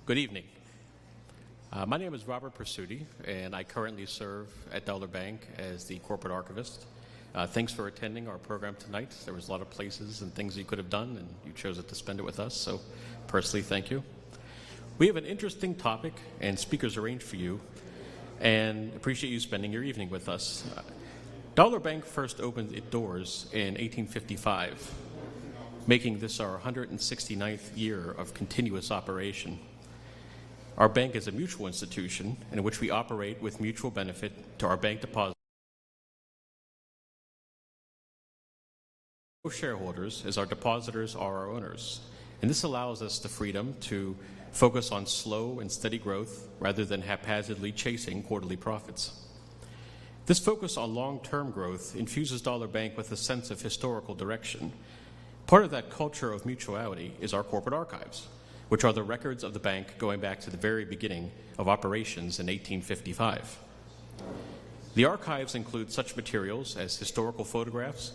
Good evening. My name is Robert Persuti, and I currently serve at Dollar Bank as the corporate archivist. Thanks for attending our program tonight. There was a lot of places and things you could have done, and you chose to spend it with us, so personally, thank you. We have an interesting topic and speakers arranged for you, and appreciate you spending your evening with us. Dollar Bank first opened its doors in 1855, making this our 169th year of continuous operation. Our bank is a mutual institution in which we operate with mutual benefit to our bank depositors, shareholders, as our depositors are our owners. And this allows us the freedom to focus on slow and steady growth rather than haphazardly chasing quarterly profits. This focus on long-term growth infuses Dollar Bank with a sense of historical direction. Part of that culture of mutuality is our corporate archives, which are the records of the bank going back to the very beginning of operations in 1855. The archives include such materials as historical photographs,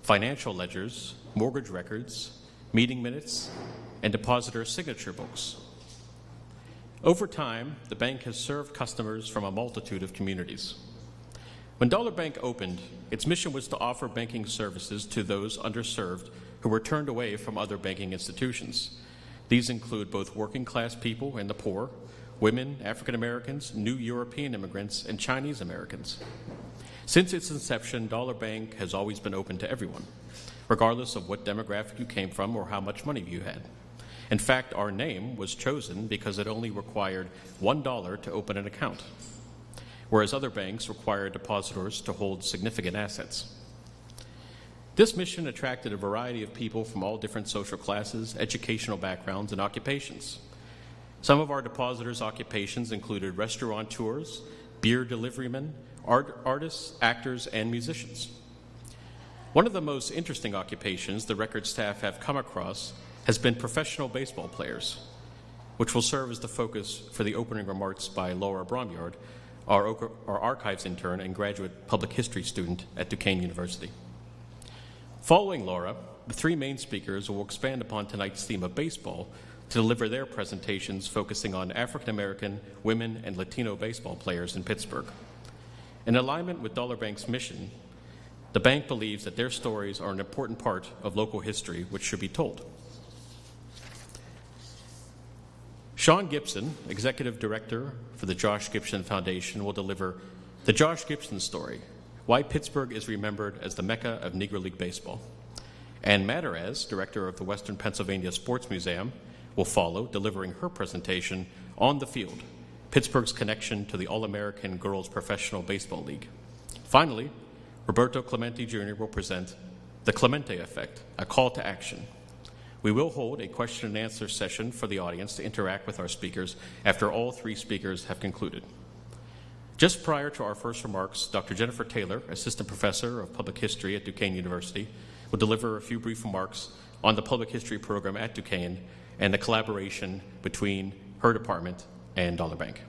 financial ledgers, mortgage records, meeting minutes, and depositor signature books. Over time, the bank has served customers from a multitude of communities. When Dollar Bank opened, its mission was to offer banking services to those underserved who were turned away from other banking institutions. These include both working-class people and the poor, women, African Americans, new European immigrants, and Chinese Americans. Since its inception, Dollar Bank has always been open to everyone, regardless of what demographic you came from or how much money you had. In fact, our name was chosen because it only required $1 to open an account, whereas other banks require depositors to hold significant assets. This mission attracted a variety of people from all different social classes, educational backgrounds, and occupations. Some of our depositors' occupations included restaurateurs, beer deliverymen, artists, actors, and musicians. One of the most interesting occupations the record staff have come across has been professional baseball players, which will serve as the focus for the opening remarks by Laura Bromyard, our archives intern and graduate public history student at Duquesne University. Following Laura, the three main speakers will expand upon tonight's theme of baseball to deliver their presentations focusing on African American, women, and Latino baseball players in Pittsburgh. In alignment with Dollar Bank's mission, the bank believes that their stories are an important part of local history which should be told. Sean Gibson, Executive Director for the Josh Gibson Foundation, will deliver The Josh Gibson Story, Why Pittsburgh is Remembered as the Mecca of Negro League Baseball. And Matarez, Director of the Western Pennsylvania Sports Museum, will follow, delivering her presentation On the Field, Pittsburgh's connection to the All-American Girls Professional Baseball League. Finally, Roberto Clemente Jr. will present The Clemente Effect, a call to action. We will hold a question and answer session for the audience to interact with our speakers after all three speakers have concluded. Just prior to our first remarks, Dr. Jennifer Taylor, Assistant Professor of Public History at Duquesne University, will deliver a few brief remarks on the Public History program at Duquesne and the collaboration between her department and Dollar Bank.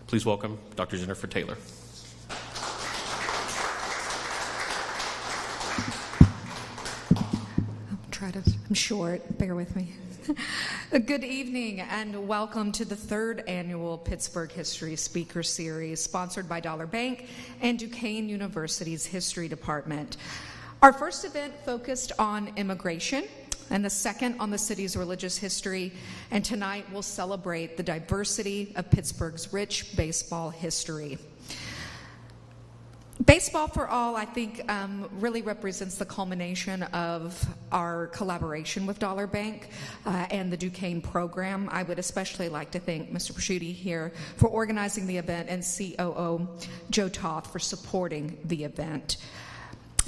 Please welcome Dr. Jennifer Taylor. I'm short, bear with me. Good evening and welcome to the third annual Pittsburgh History Speaker Series sponsored by Dollar Bank and Duquesne University's History Department. Our first event focused on immigration and the second on the city's religious history, and tonight we'll celebrate the diversity of Pittsburgh's rich baseball history. Baseball for All, I think, really represents the culmination of our collaboration with Dollar Bank and the Duquesne program. I would especially like to thank Mr. Prosciutti here for organizing the event and COO Joe Toth for supporting the event.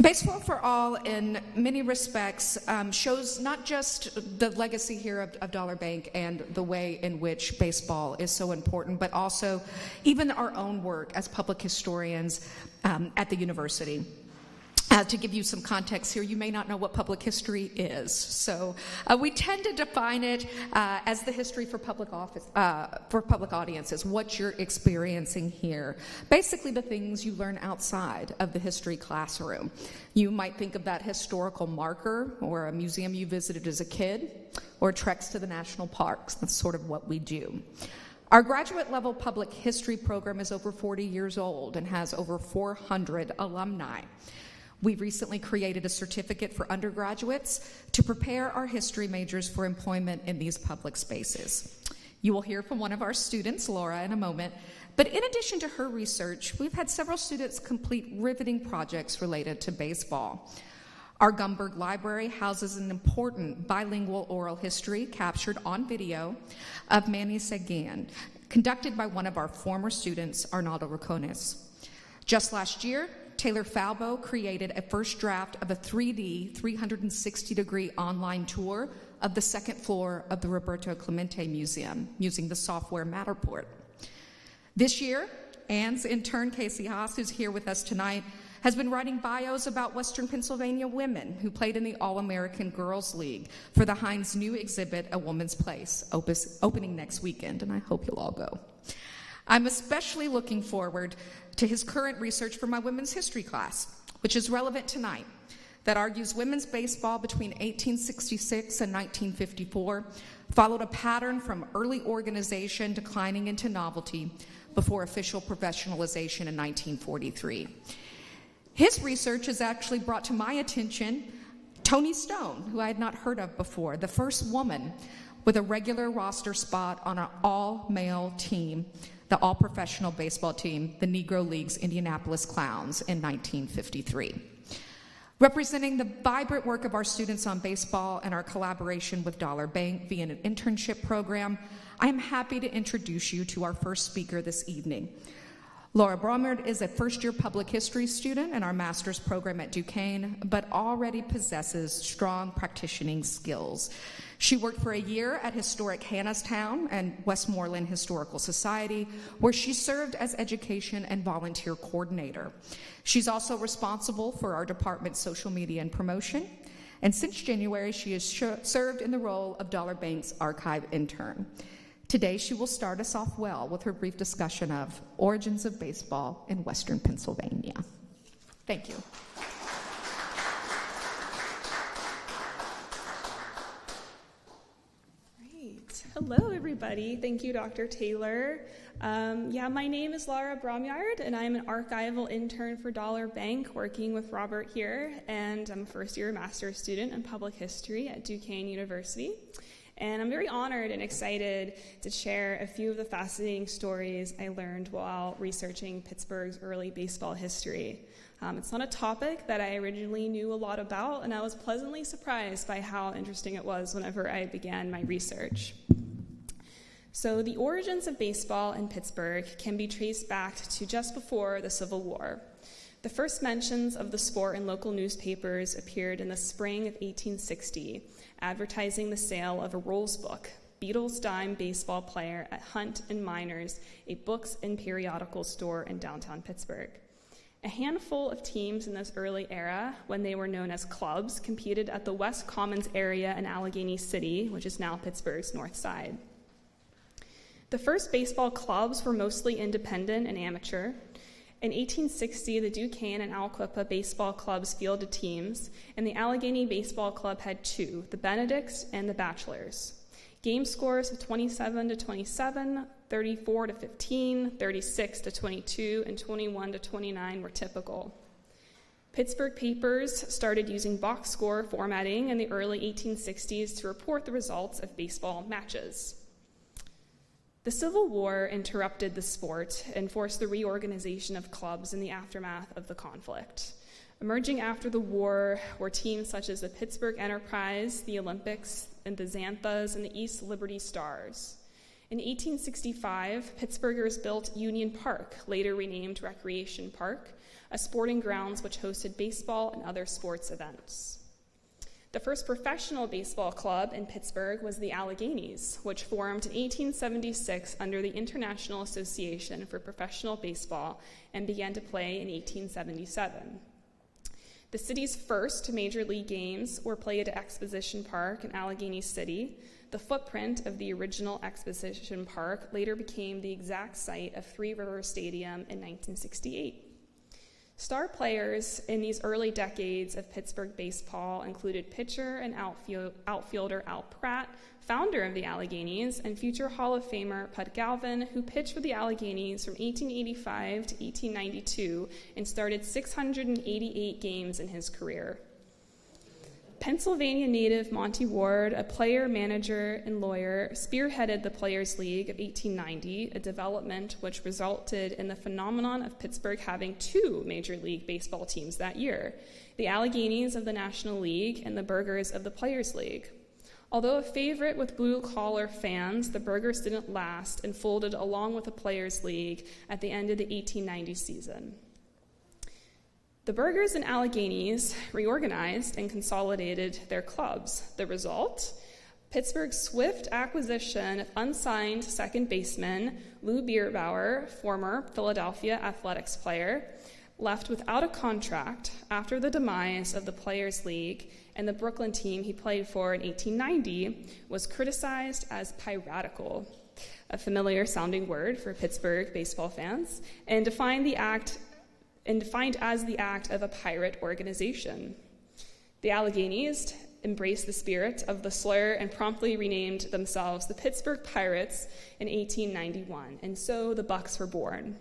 Baseball for All, in many respects, shows not just the legacy here of Dollar Bank and the way in which baseball is so important, but also even our own work as public historians at the university. To give you some context here, you may not know what public history is. So we tend to define it as the history for public audiences, what you're experiencing here. Basically the things you learn outside of the history classroom. You might think of that historical marker or a museum you visited as a kid or treks to the national parks. That's sort of what we do. Our graduate level public history program is over 40 years old and has over 400 alumni. We recently created a certificate for undergraduates to prepare our history majors for employment in these public spaces. You will hear from one of our students, Laura, in a moment, but in addition to her research, we've had several students complete riveting projects related to baseball. Our Gumberg Library houses an important bilingual oral history captured on video of Manny Seguin, conducted by one of our former students, Arnaldo Racones. Just last year, Taylor Falbo created a first draft of a 3D, 360-degree online tour of the second floor of the Roberto Clemente Museum using the software Matterport. This year, Anne's intern, Casey Haas, who's here with us tonight, has been writing bios about Western Pennsylvania women who played in the All-American Girls League for the Heinz new exhibit, A Woman's Place, opening next weekend, and I hope you'll all go. I'm especially looking forward to his current research for my women's history class, which is relevant tonight, that argues women's baseball between 1866 and 1954 followed a pattern from early organization declining into novelty before official professionalization in 1943. His research has actually brought to my attention Toni Stone, who I had not heard of before, the first woman with a regular roster spot on an all-male team, the all-professional baseball team, the Negro League's Indianapolis Clowns, in 1953. Representing the vibrant work of our students on baseball and our collaboration with Dollar Bank via an internship program, I am happy to introduce you to our first speaker this evening. Laura Bromyard is a first-year public history student in our master's program at Duquesne, but already possesses strong practicing skills. She worked for a year at historic Hannistown and Westmoreland Historical Society, where she served as education and volunteer coordinator. She's also responsible for our department's social media and promotion, and since January, she has served in the role of Dollar Bank's archive intern. Today, she will start us off well with her brief discussion of origins of baseball in Western Pennsylvania. Thank you. Great. Hello, everybody. Thank you, Dr. Taylor. My name is Laura Bromyard, and I'm an archival intern for Dollar Bank, working with Robert here, and I'm a first-year master's student in public history at Duquesne University. And I'm very honored and excited to share a few of the fascinating stories I learned while researching Pittsburgh's early baseball history. It's not a topic that I originally knew a lot about, and I was pleasantly surprised by how interesting it was whenever I began my research. So the origins of baseball in Pittsburgh can be traced back to just before the Civil War. The first mentions of the sport in local newspapers appeared in the spring of 1860, advertising the sale of a Rolls book, Beatles Dime Baseball Player, at Hunt and Miners, a books and periodical store in downtown Pittsburgh. A handful of teams in this early era, when they were known as clubs, competed at the West Commons area in Allegheny City, which is now Pittsburgh's north side. The first baseball clubs were mostly independent and amateur. In 1860, the Duquesne and Aliquippa baseball clubs fielded teams, and the Allegheny Baseball Club had two, the Benedicts and the Bachelors. Game scores of 27-27, 34-15, 36-22, and 21-29 were typical. Pittsburgh papers started using box score formatting in the early 1860s to report the results of baseball matches. The Civil War interrupted the sport and forced the reorganization of clubs in the aftermath of the conflict. Emerging after the war were teams such as the Pittsburgh Enterprise, the Olympics, and the Xanthas, and the East Liberty Stars. In 1865, Pittsburghers built Union Park, later renamed Recreation Park, a sporting grounds which hosted baseball and other sports events. The first professional baseball club in Pittsburgh was the Alleghenies, which formed in 1876 under the International Association for Professional Baseball and began to play in 1877. The city's first major league games were played at Exposition Park in Allegheny City. The footprint of the original Exposition Park later became the exact site of Three Rivers Stadium in 1968. Star players in these early decades of Pittsburgh baseball included pitcher and outfielder Al Pratt, founder of the Alleghenies, and future Hall of Famer Pud Galvin, who pitched for the Alleghenies from 1885 to 1892 and started 688 games in his career. Pennsylvania native Monty Ward, a player, manager, and lawyer, spearheaded the Players' League of 1890, a development which resulted in the phenomenon of Pittsburgh having two Major League Baseball teams that year, the Alleghenies of the National League and the Burghers of the Players' League. Although a favorite with blue-collar fans, the Burghers didn't last and folded along with the Players' League at the end of the 1890 season. The Burghers and Alleghenies reorganized and consolidated their clubs. The result? Pittsburgh's swift acquisition of unsigned second baseman Lou Bierbauer, former Philadelphia Athletics player, left without a contract after the demise of the Players' League, and the Brooklyn team he played for in 1890 was criticized as piratical, a familiar sounding word for Pittsburgh baseball fans, and defined as the act of a pirate organization. The Alleghenies embraced the spirit of the slur and promptly renamed themselves the Pittsburgh Pirates in 1891, and so the Bucks were born.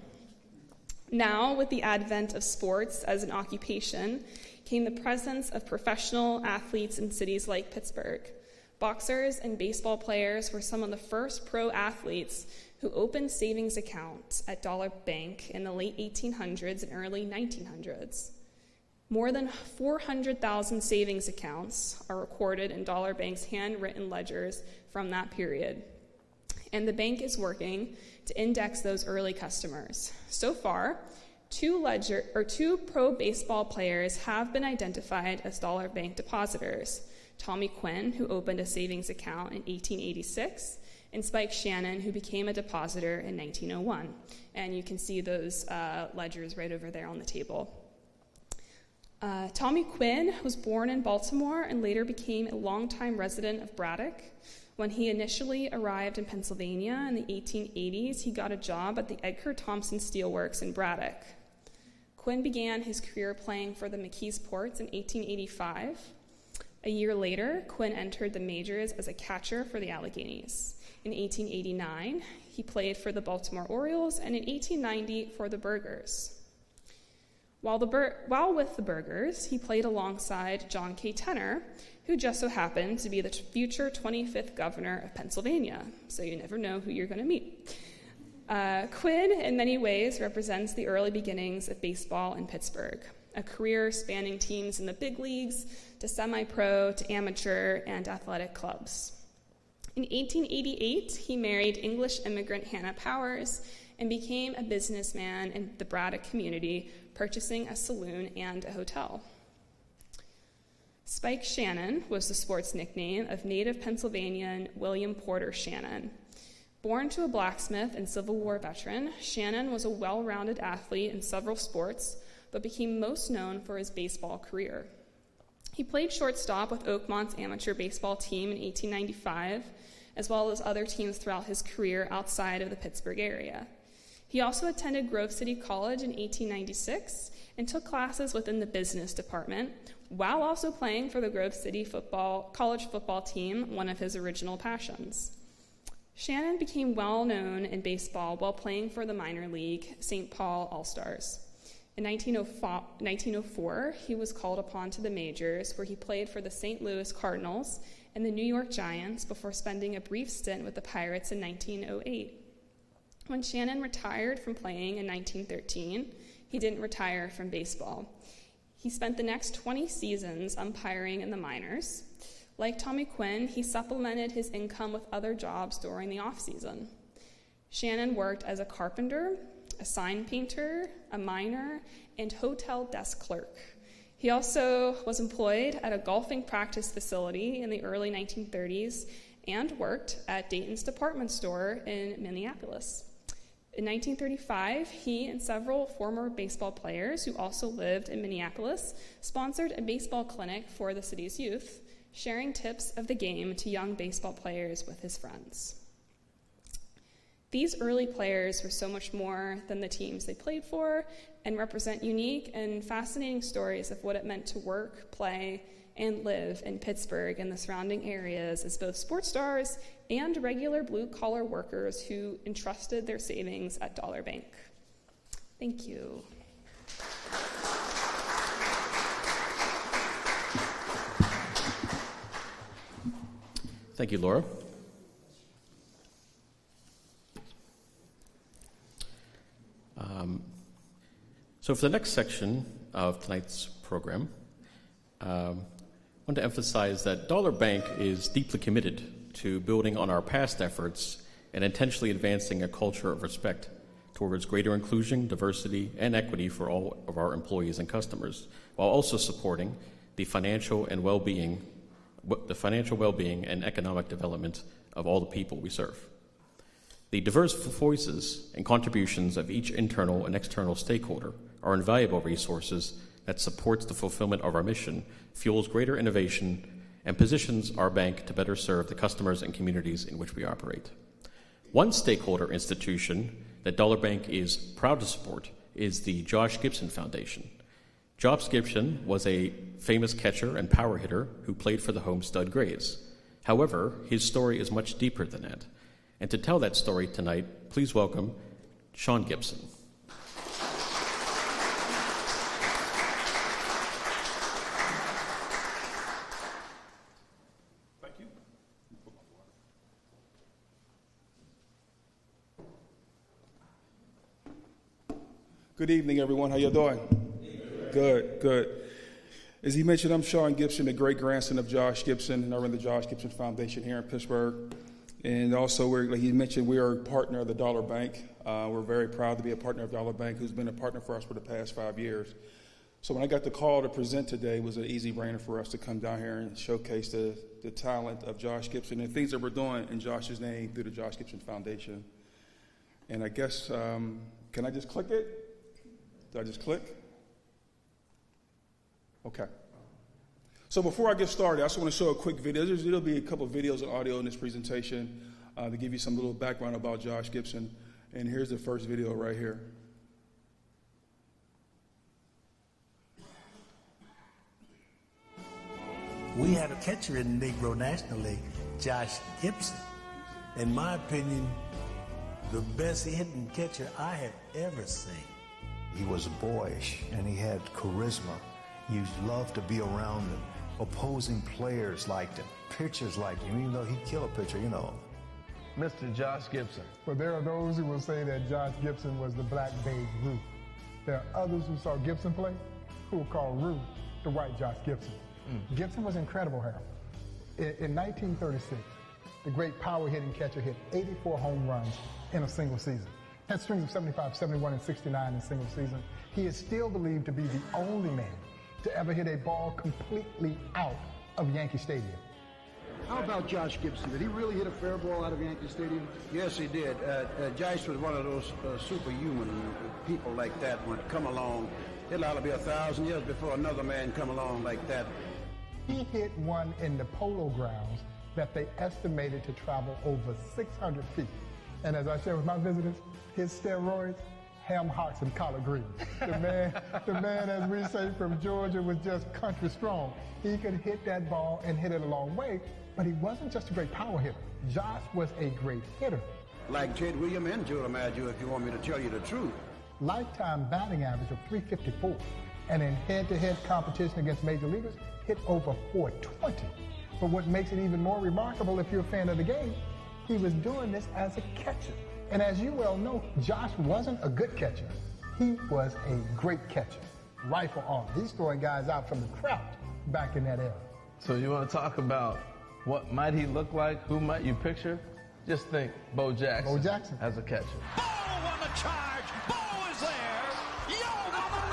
Now, with the advent of sports as an occupation, came the presence of professional athletes in cities like Pittsburgh. Boxers and baseball players were some of the first pro athletes who opened savings accounts at Dollar Bank in the late 1800s and early 1900s. More than 400,000 savings accounts are recorded in Dollar Bank's handwritten ledgers from that period. And the bank is working to index those early customers. So far, two pro baseball players have been identified as Dollar Bank depositors: Tommy Quinn, who opened a savings account in 1886, and Spike Shannon, who became a depositor in 1901. And you can see those ledgers right over there on the table. Tommy Quinn was born in Baltimore and later became a longtime resident of Braddock. When he initially arrived in Pennsylvania in the 1880s, he got a job at the Edgar Thompson Steelworks in Braddock. Quinn began his career playing for the McKeesports in 1885. A year later, Quinn entered the majors as a catcher for the Alleghenies. In 1889, he played for the Baltimore Orioles, and in 1890 for the Burghers. While with the Burghers, he played alongside John K. Tenner, who just so happened to be the future 25th governor of Pennsylvania, so you never know who you're going to meet. Quinn, in many ways, represents the early beginnings of baseball in Pittsburgh, a career spanning teams in the big leagues to semi-pro to amateur and athletic clubs. In 1888, he married English immigrant Hannah Powers and became a businessman in the Braddock community, purchasing a saloon and a hotel. Spike Shannon was the sports nickname of native Pennsylvanian William Porter Shannon. Born to a blacksmith and Civil War veteran, Shannon was a well-rounded athlete in several sports, but became most known for his baseball career. He played shortstop with Oakmont's amateur baseball team in 1895, as well as other teams throughout his career outside of the Pittsburgh area. He also attended Grove City College in 1896 and took classes within the business department, while also playing for the Grove City college football team, one of his original passions. Shannon became well known in baseball while playing for the minor league St. Paul All-Stars. In 1904, he was called upon to the majors, where he played for the St. Louis Cardinals and the New York Giants before spending a brief stint with the Pirates in 1908. When Shannon retired from playing in 1913, he didn't retire from baseball. He spent the next 20 seasons umpiring in the minors. Like Tommy Quinn, he supplemented his income with other jobs during the off-season. Shannon worked as a carpenter, a sign painter, a miner, and hotel desk clerk. He also was employed at a golfing practice facility in the early 1930s and worked at Dayton's department store in Minneapolis. In 1935, he and several former baseball players who also lived in Minneapolis sponsored a baseball clinic for the city's youth, sharing tips of the game to young baseball players with his friends. These early players were so much more than the teams they played for and represent unique and fascinating stories of what it meant to work, play, and live in Pittsburgh and the surrounding areas as both sports stars and regular blue-collar workers who entrusted their savings at Dollar Bank. Thank you. Thank you, Laura. So for the next section of tonight's program, I want to emphasize that Dollar Bank is deeply committed to building on our past efforts and intentionally advancing a culture of respect towards greater inclusion, diversity, and equity for all of our employees and customers, while also supporting the financial well-being and economic development of all the people we serve. The diverse voices and contributions of each internal and external stakeholder are invaluable resources that supports the fulfillment of our mission, fuels greater innovation, and positions our bank to better serve the customers and communities in which we operate. One stakeholder institution that Dollar Bank is proud to support is the Josh Gibson Foundation. Josh Gibson was a famous catcher and power hitter who played for the Homestead Grays. However, his story is much deeper than that. And to tell that story tonight, please welcome Sean Gibson. Thank you. Good evening, everyone. How you doing? Good, good. As he mentioned, I'm Sean Gibson, the great-grandson of Josh Gibson, and I run the Josh Gibson Foundation here in Pittsburgh. And also, like he mentioned, we are a partner of the Dollar Bank. We're very proud to be a partner of Dollar Bank, who's been a partner for us for the past 5 years. So when I got the call to present today, it was an easy brainer for us to come down here and showcase the talent of Josh Gibson and things that we're doing in Josh's name through the Josh Gibson Foundation. And I guess, can I just click it? Do I just click? Okay. So before I get started, I just want to show a quick video. There'll be a couple of videos and audio in this presentation to give you some little background about Josh Gibson. And here's the first video right here. We had a catcher in the Negro National League, Josh Gibson. In my opinion, the best hitting catcher I have ever seen. He was boyish and he had charisma. You loved to be around him. Opposing players liked him. Pitchers liked him, even though he'd kill a pitcher, you know. Mr. Josh Gibson. But there are those who will say that Josh Gibson was the black Babe Ruth. There are others who saw Gibson play who will call Ruth the white Josh Gibson. Gibson was incredible, Harold. In 1936, the great power-hitting catcher hit 84 home runs in a single season. Had strings of 75, 71, and 69 in a single season. He is still believed to be the only man to ever hit a ball completely out of Yankee Stadium. How about Josh Gibson? Did he really hit a fair ball out of Yankee Stadium? Yes, he did. Josh was one of those superhuman people like that would come along. It'll ought to be 1,000 years before another man come along like that. He hit one in the Polo Grounds that they estimated to travel over 600 feet. And as I shared with my visitors, his steroids, ham hocks and collard greens. The man, as we say, from Georgia was just country strong. He could hit that ball and hit it a long way, but he wasn't just a great power hitter. Josh was a great hitter. Like Ted Williams and Joe DiMaggio, if you want me to tell you the truth. Lifetime batting average of 354, and in head-to-head competition against major leaguers, hit over 420. But what makes it even more remarkable, if you're a fan of the game, he was doing this as a catcher. And as you well know, Josh wasn't a good catcher. He was a great catcher. Rifle arm. He's throwing guys out from the crowd back in that era. So you want to talk about what might he look like? Who might you picture? Just think Bo Jackson. Bo Jackson. As a catcher. Bo on the charge. Bo is there. Yo, mama,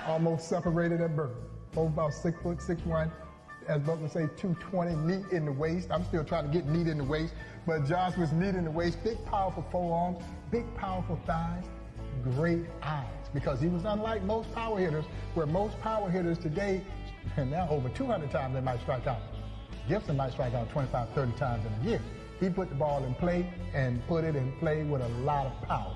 Almost separated at birth. Both about 6 foot, 6'1". as Buck would say, 220, neat in the waist. I'm still trying to get neat in the waist, but Josh was neat in the waist. Big, powerful forearms, big, powerful thighs, great eyes, because he was unlike most power hitters, where most power hitters today, and now over 200 times they might strike out. Gibson might strike out 25, 30 times in a year. He put the ball in play and put it in play with a lot of power.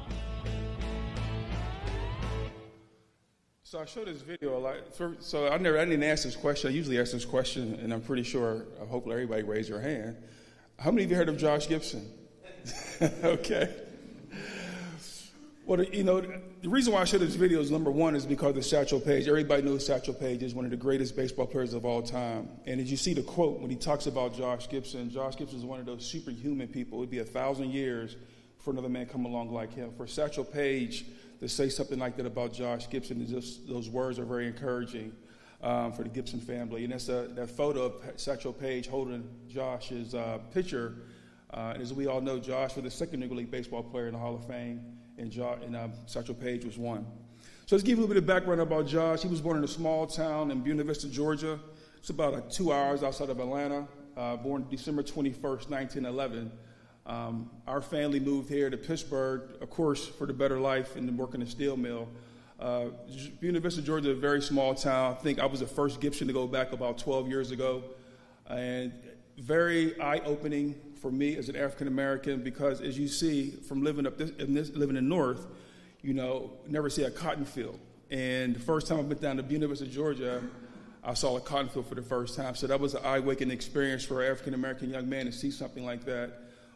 So I showed this video a lot. So I didn't ask this question. I usually ask this question, and I'm pretty sure, hopefully everybody raised their hand. How many of you heard of Josh Gibson? Okay. Well, the reason why I showed this video is, number one, is because of Satchel Paige. Everybody knows Satchel Paige is one of the greatest baseball players of all time. And as you see the quote when he talks about Josh Gibson is one of those superhuman people. It would be 1,000 years for another man come along like him. For Satchel Paige to say something like that about Josh Gibson, those words are very encouraging for the Gibson family. And that's that photo of Satchel Paige holding Josh's picture. And as we all know, Josh was the second Negro League baseball player in the Hall of Fame, and Satchel Paige was one. So let's give you a little bit of background about Josh. He was born in a small town in Buena Vista, Georgia. It's about 2 hours outside of Atlanta. Born December 21st, 1911. Our family moved here to Pittsburgh, of course, for the better life and working in a steel mill. Buena Vista, Georgia, is a very small town. I think I was the first Gibson to go back about 12 years ago. And very eye-opening for me as an African-American, because as you see from living living in North, never see a cotton field. And the first time I went down to Buena Vista, Georgia, I saw a cotton field for the first time. So that was an eye-waking experience for an African-American young man to see something like that.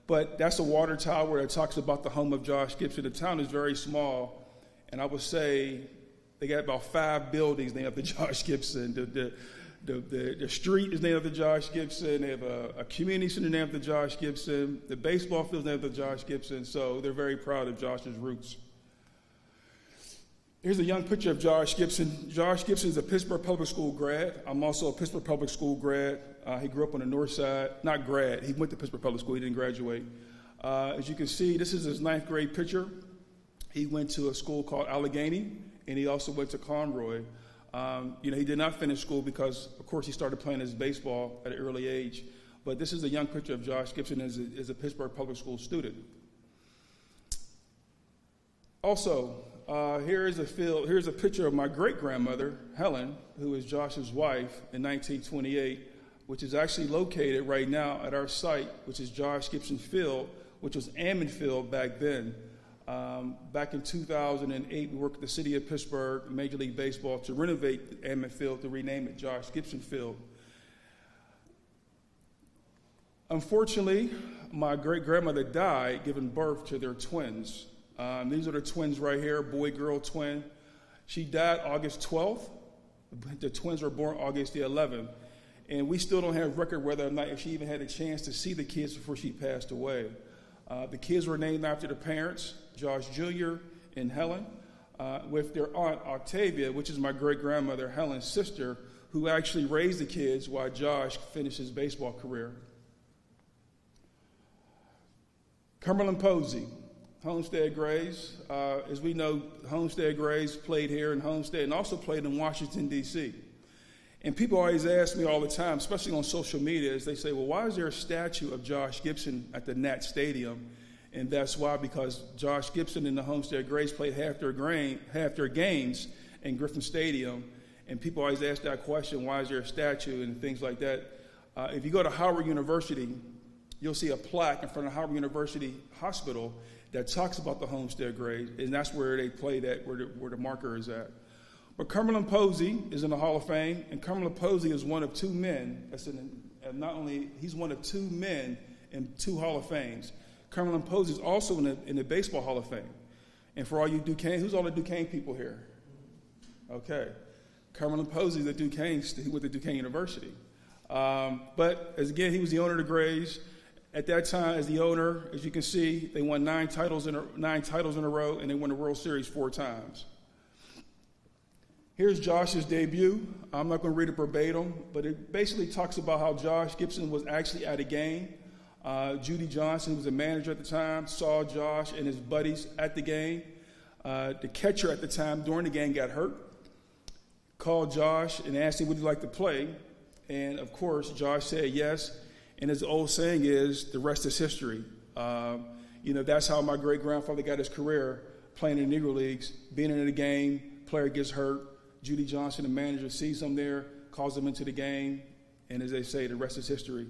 But that's a water tower that talks about the home of Josh Gibson. The town is very small, and I would say they got about 5 buildings named after Josh Gibson. The street is named after Josh Gibson. They have a community center named after Josh Gibson. The baseball field is named after Josh Gibson. So they're very proud of Josh's roots. Here's a young picture of Josh Gibson. Josh Gibson is a Pittsburgh Public School grad. I'm also a Pittsburgh Public School grad. He grew up on the north side. Not grad. He went to Pittsburgh Public School. He didn't graduate. As you can see, this is his 9th grade picture. He went to a school called Allegheny, and he also went to Conroy. He did not finish school because, of course, he started playing his baseball at an early age. But this is a young picture of Josh Gibson as a Pittsburgh Public School student. Also, here's a picture of my great-grandmother, Helen, who is Josh's wife, in 1928, which is actually located right now at our site, which is Josh Gibson Field, which was Ammon Field back then. Back in 2008, we worked with the city of Pittsburgh, Major League Baseball, to renovate Ammon Field, to rename it Josh Gibson Field. Unfortunately, my great-grandmother died giving birth to their twins. These are the twins right here, boy-girl twin. She died August 12th. The twins were born August the 11th. And we still don't have record whether or not if she even had a chance to see the kids before she passed away. The kids were named after the parents, Josh Jr. and Helen, with their aunt Octavia, which is my great-grandmother Helen's sister, who actually raised the kids while Josh finished his baseball career. Cumberland Posey, Homestead Grays. As we know, Homestead Grays played here in Homestead and also played in Washington, D.C. And people always ask me all the time, especially on social media, is they say, well, why is there a statue of Josh Gibson at the Nat Stadium? And that's why, because Josh Gibson and the Homestead Grays played half their games in Griffin Stadium. And people always ask that question, why is there a statue and things like that? If you go to Howard University, you'll see a plaque in front of Howard University Hospital that talks about the Homestead Grays, and that's where they played at, where the marker is at. But Cumberland Posey is in the Hall of Fame, and Cumberland Posey is one of 2 men. He's one of 2 men in 2 Hall of Fames. Cumberland Posey is also in the Baseball Hall of Fame. And for all you Duquesne, who's all the Duquesne people here? Okay. Cumberland Posey is at Duquesne. He went to Duquesne University. But again, he was the owner of the Grays. At that time, as the owner, as you can see, they won 9 titles in a row, and they won the World Series 4 times. Here's Josh's debut. I'm not going to read it verbatim, but it basically talks about how Josh Gibson was actually at a game. Judy Johnson, who was a manager at the time, saw Josh and his buddies at the game. The catcher at the time during the game got hurt, called Josh and asked him, would you like to play? And, of course, Josh said yes. And his old saying is, the rest is history. That's how my great-grandfather got his career, playing in the Negro Leagues, being in the game, player gets hurt. Judy Johnson, the manager, sees him there, calls him into the game, and as they say, the rest is history.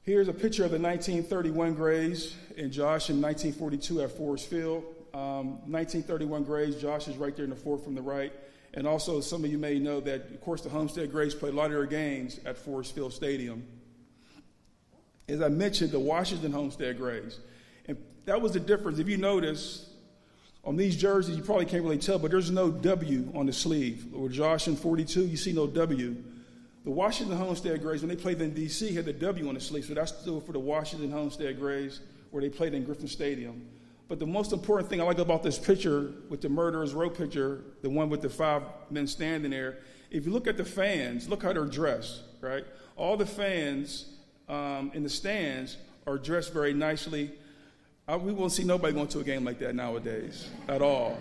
Here's a picture of the 1931 Grays and Josh in 1942 at Forest Field. 1931 Grays, Josh is right there in the fourth from the right. And also, some of you may know that, of course, the Homestead Grays play a lot of their games at Forest Field Stadium. As I mentioned, the Washington Homestead Grays. And that was the difference. If you notice, on these jerseys, you probably can't really tell, but there's no W on the sleeve. With Josh in 42, you see no W. The Washington Homestead Grays, when they played in D.C., had the W on the sleeve, so that's still for the Washington Homestead Grays, where they played in Griffin Stadium. But the most important thing I like about this picture with the Murderers Row picture, the one with the 5 men standing there, if you look at the fans, look how they're dressed, right? All the fans in the stands are dressed very nicely. We won't see nobody going to a game like that nowadays at all.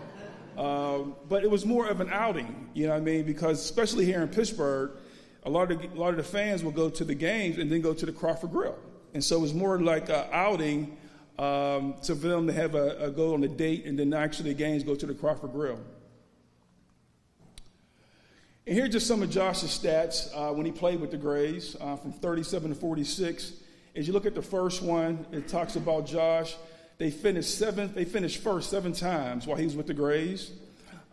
But it was more of an outing, you know what I mean? Because especially here in Pittsburgh, a lot of the fans will go to the games and then go to the Crawford Grill. And so it was more like an outing for them to have a go on a date and then actually the games go to the Crawford Grill. And here's just some of Josh's stats when he played with the Grays from 37 to 46. As you look at the first one, it talks about Josh. They finished first 7 times while he was with the Grays.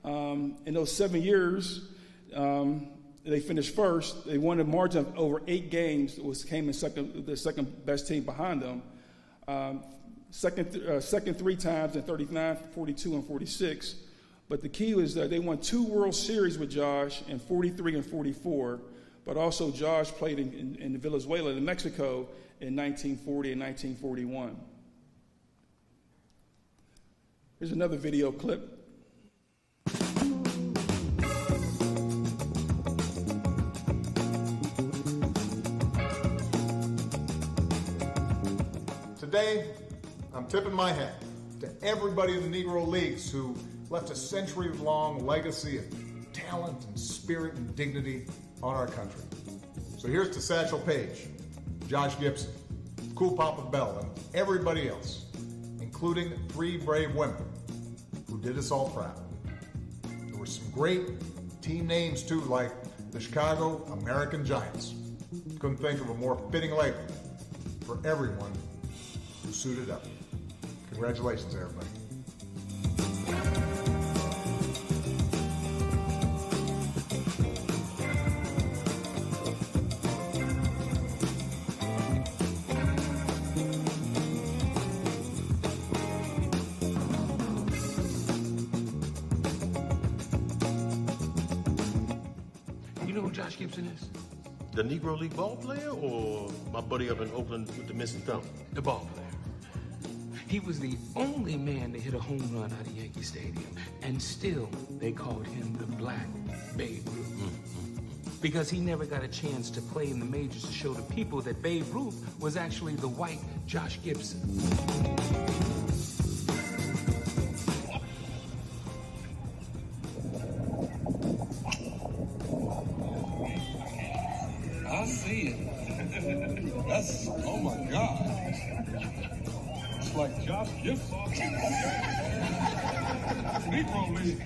In those 7 years, they finished first. They won a margin of over 8 games. Came in the second best team behind them. Second 3 times in 39, 42, and 46. But the key was that they won 2 World Series with Josh in 43 and 44. But also Josh played in Venezuela and Mexico in 1940 and 1941. Here's another video clip. Today, I'm tipping my hat to everybody in the Negro Leagues who left a century-long legacy of talent and spirit and dignity on our country. So here's to Satchel Paige, Josh Gibson, Cool Papa Bell, and everybody else, including 3 brave women who did us all proud. There were some great team names too, like the Chicago American Giants. Couldn't think of a more fitting label for everyone who suited up. Congratulations, everybody. You know who Josh Gibson is? The Negro League ball player or my buddy up in Oakland with the missing thumb? The ball player. He was the only man to hit a home run out of Yankee Stadium, and still they called him the Black Babe Ruth. Because he never got a chance to play in the majors to show the people that Babe Ruth was actually the white Josh Gibson. I see it. That's, oh my God. It's like Josh Gibson. Negro League.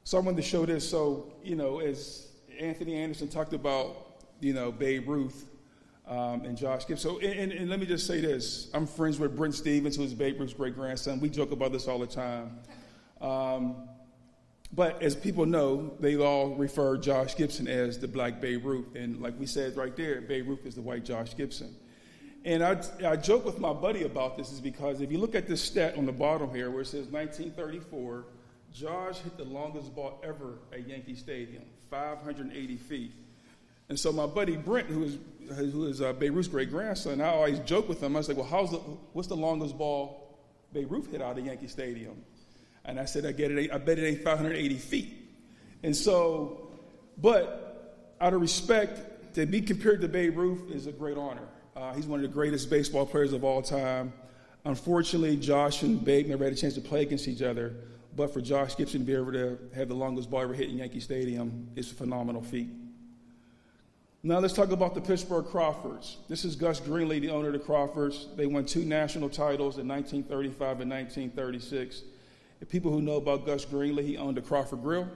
So I wanted to show this. So, as Anthony Anderson talked about, Babe Ruth and Josh Gibson. So, and let me just say this. I'm friends with Brent Stevens, who is Babe Ruth's great-grandson. We joke about this all the time. But as people know, they all refer Josh Gibson as the Black Babe Ruth. And like we said right there, Babe Ruth is the white Josh Gibson. And I joke with my buddy about this is because if you look at this stat on the bottom here where it says 1934, Josh hit the longest ball ever at Yankee Stadium, 580 feet. And so my buddy Brent, who is Babe Ruth's great-grandson, I always joke with him. I was like, well, what's the longest ball Babe Ruth hit out of Yankee Stadium? And I said, I bet it ain't 580 feet. And so, but out of respect, to be compared to Babe Ruth is a great honor. He's one of the greatest baseball players of all time. Unfortunately, Josh and Babe never had a chance to play against each other, but for Josh Gibson to be able to have the longest ball ever hit in Yankee Stadium is a phenomenal feat. Now let's talk about the Pittsburgh Crawfords. This is Gus Greenlee, the owner of the Crawfords. They won 2 national titles in 1935 and 1936. The people who know about Gus Greenlee, he owned the Crawford Grill,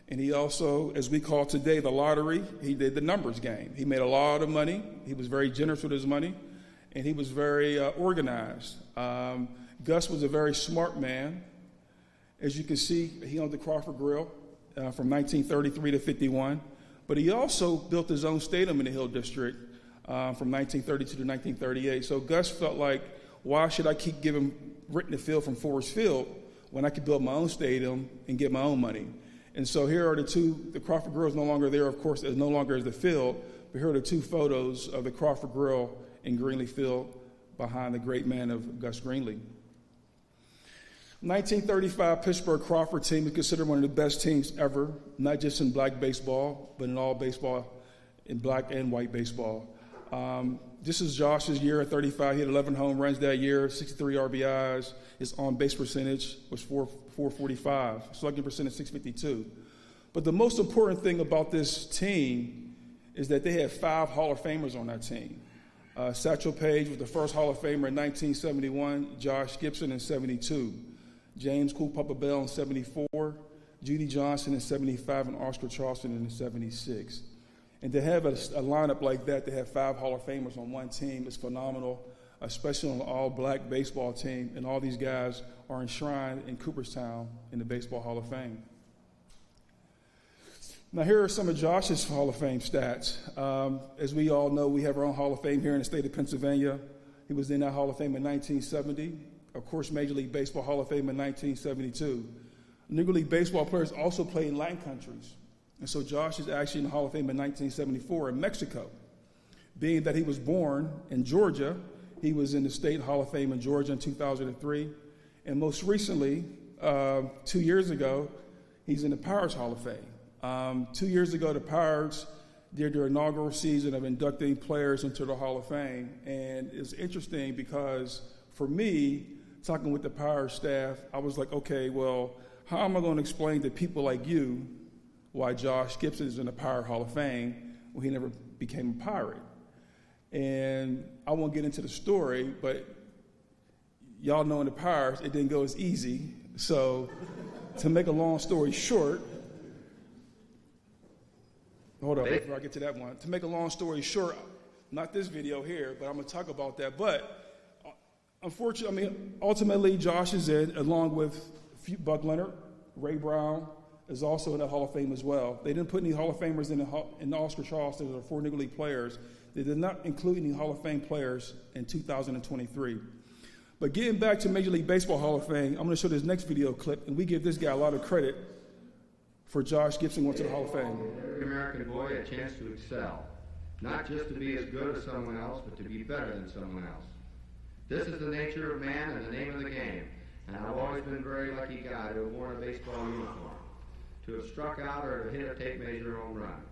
and he also, as we call today, the lottery, he did the numbers game. He made a lot of money. He was very generous with his money, and he was very organized. Gus was a very smart man. As you can see, he owned the Crawford Grill from 1933 to 51. But he also built his own stadium in the Hill District from 1932 to 1938. So Gus felt like, why should I keep renting the field from Forest Field when I could build my own stadium and get my own money? And so here are the Crawford Grill is no longer there, of course, no longer is the field, but here are the 2 photos of the Crawford Grill in Greenlee Field behind the great man of Gus Greenlee. 1935 Pittsburgh Crawford team is considered one of the best teams ever, not just in black baseball, but in all baseball, in black and white baseball. This is Josh's year at 35. He had 11 home runs that year, 63 RBIs. His on-base percentage was 445, slugging percentage 652. But the most important thing about this team is that they had 5 Hall of Famers on that team. Satchel Paige was the first Hall of Famer in 1971, Josh Gibson in 72. James Cool Papa Bell in 74, Judy Johnson in 75, and Oscar Charleston in 76. And to have a lineup like that, to have 5 Hall of Famers on one team is phenomenal, especially on an all-black baseball team. And all these guys are enshrined in Cooperstown in the Baseball Hall of Fame. Now here are some of Josh's Hall of Fame stats. As we all know, we have our own Hall of Fame here in the state of Pennsylvania. He was in that Hall of Fame in 1970. Of course, Major League Baseball Hall of Fame in 1972. Negro League baseball players also play in Latin countries. And so Josh is actually in the Hall of Fame in 1974 in Mexico. Being that he was born in Georgia, he was in the State Hall of Fame in Georgia in 2003. And most recently, 2 years ago, he's in the Pirates Hall of Fame. 2 years ago, the Pirates did their inaugural season of inducting players into the Hall of Fame. And it's interesting because for me, talking with the Pirates staff, I was like, okay, well, how am I going to explain to people like you why Josh Gibson is in the Pirate Hall of Fame when he never became a Pirate? And I won't get into the story, but y'all know in the Pirates, it didn't go as easy. So to make a long story short, hold on, before I get to that one. To make a long story short, not this video here, but I'm going to talk about that. But unfortunately, ultimately, Josh is in, along with Buck Leonard. Ray Brown is also in the Hall of Fame as well. They didn't put any Hall of Famers in the Oscar Charleston or 4 Negro League players. They did not include any Hall of Fame players in 2023. But getting back to Major League Baseball Hall of Fame, I'm going to show this next video clip, and we give this guy a lot of credit for Josh Gibson going to the Hall of Fame. Every American boy a chance to excel, not just to be as good as someone else, but to be better than someone else. This is the nature of man and the name of the game, and I've always been a very lucky guy to have worn a baseball uniform, to have struck out or to hit a tape measure home run.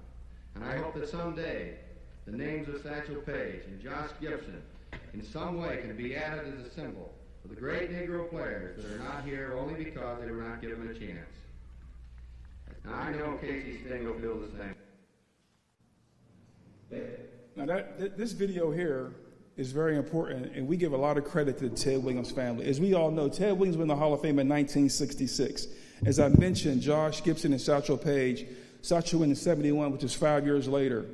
And I hope that someday the names of Satchel Paige and Josh Gibson in some way can be added as a symbol for the great Negro players that are not here only because they were not given a chance. Now I know Casey Sting will feel the same. Now this video here is very important, and we give a lot of credit to the Ted Williams family. As we all know, Ted Williams went in the Hall of Fame in 1966. As I mentioned, Josh Gibson and Satchel Paige, Satchel went in 71, which is 5 years later.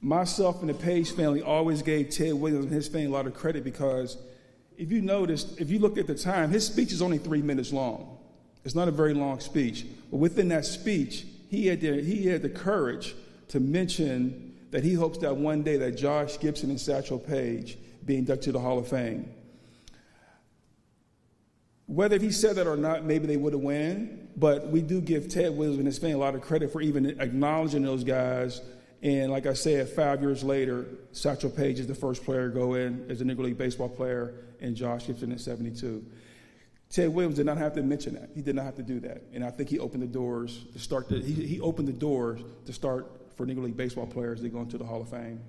Myself and the Paige family always gave Ted Williams and his family a lot of credit because if you noticed, if you looked at the time, his speech is only 3 minutes long. It's not a very long speech. But within that speech, he had the courage to mention that he hopes that one day that Josh Gibson and Satchel Paige be inducted to the Hall of Fame. Whether he said that or not, maybe they would have won, but we do give Ted Williams and his family a lot of credit for even acknowledging those guys. And like I said, 5 years later, Satchel Paige is the first player to go in as a Negro League baseball player, and Josh Gibson in 72. Ted Williams did not have to mention that. He did not have to do that. And I think he opened the doors to start. He opened the doors to start for Negro League baseball players to go into the Hall of Fame.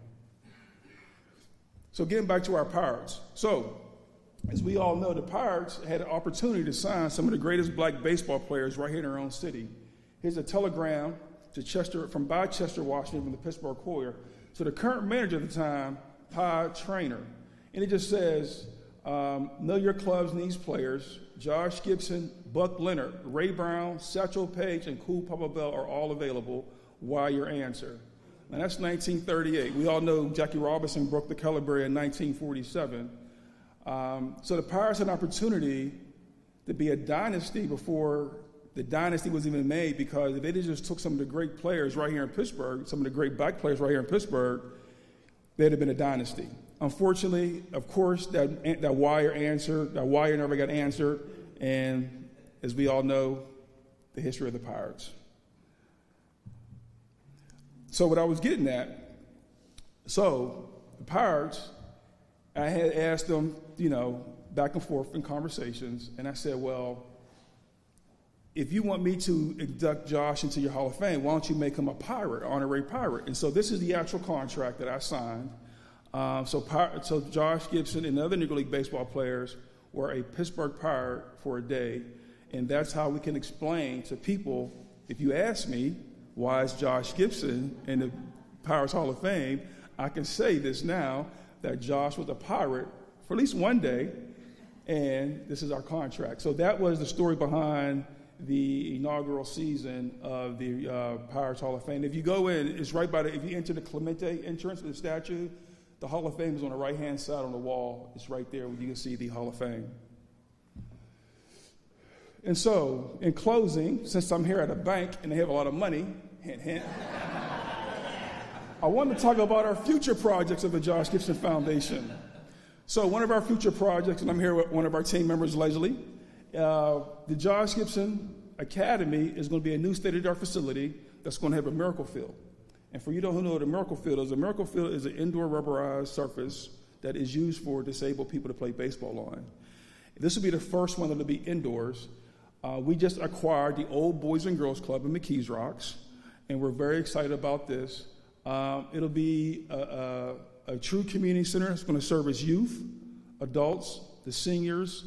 So getting back to our Pirates. So, as we all know, the Pirates had an opportunity to sign some of the greatest black baseball players right here in their own city. Here's a telegram to Chester, from Washington, from the Pittsburgh Courier, to the current manager at the time, Pi Traynor. And it just says, know your club's needs players. Josh Gibson, Buck Leonard, Ray Brown, Satchel Paige, and Cool Papa Bell are all available. Why your answer? Now, that's 1938. We all know Jackie Robinson broke the color barrier in 1947. So the Pirates had an opportunity to be a dynasty before the dynasty was even made, because if they just took some of the great players right here in Pittsburgh, some of the great black players right here in Pittsburgh, they'd have been a dynasty. Unfortunately, of course, that wire never got answered, and as we all know, the history of the Pirates. So what I was getting at, the Pirates, I had asked them, back and forth in conversations, and I said, well, if you want me to induct Josh into your Hall of Fame, why don't you make him a Pirate, honorary Pirate? And so this is the actual contract that I signed. So Josh Gibson and other Negro League baseball players were a Pittsburgh Pirate for a day, and that's how we can explain to people, if you ask me, why is Josh Gibson in the Pirates Hall of Fame, I can say this now, that Josh was a Pirate for at least one day, and this is our contract. So that was the story behind the inaugural season of the Pirates Hall of Fame. If you go in, it's right by if you enter the Clemente entrance of the statue, the Hall of Fame is on the right-hand side on the wall. It's right there where you can see the Hall of Fame. And so, in closing, since I'm here at a bank and they have a lot of money, hint, hint, I want to talk about our future projects of the Josh Gibson Foundation. So one of our future projects, and I'm here with one of our team members, Leslie, the Josh Gibson Academy is going to be a new state-of-the-art facility that's going to have a miracle field. And for you who know what a miracle field is an indoor rubberized surface that is used for disabled people to play baseball on. This will be the first one that will be indoors. We just acquired the old Boys and Girls Club in McKees Rocks, and we're very excited about this. It'll be a true community center. It's going to serve as youth, adults, the seniors,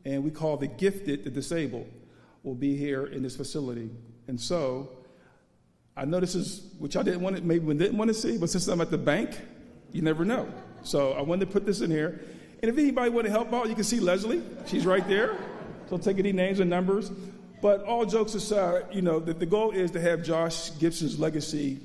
and we call the gifted, the disabled, will be here in this facility. And so I know this is, which I didn't want to see, but since I'm at the bank, you never know. So I wanted to put this in here. And if anybody want to help out, you can see Leslie. She's right there. So take any names and numbers. But all jokes aside, the goal is to have Josh Gibson's legacy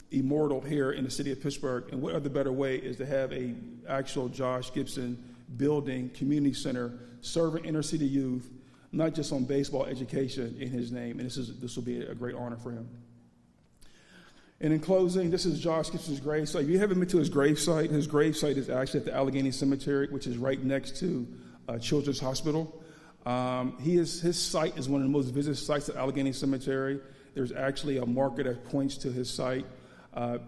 immortal here in the city of Pittsburgh. And what other better way is to have a actual Josh Gibson building, community center, serving inner city youth, not just on baseball education in his name. And this will be a great honor for him. And in closing, this is Josh Gibson's gravesite. If you haven't been to his gravesite is actually at the Allegheny Cemetery, which is right next to Children's Hospital. His site is one of the most visited sites at Allegheny Cemetery. There's actually a marker that points to his site.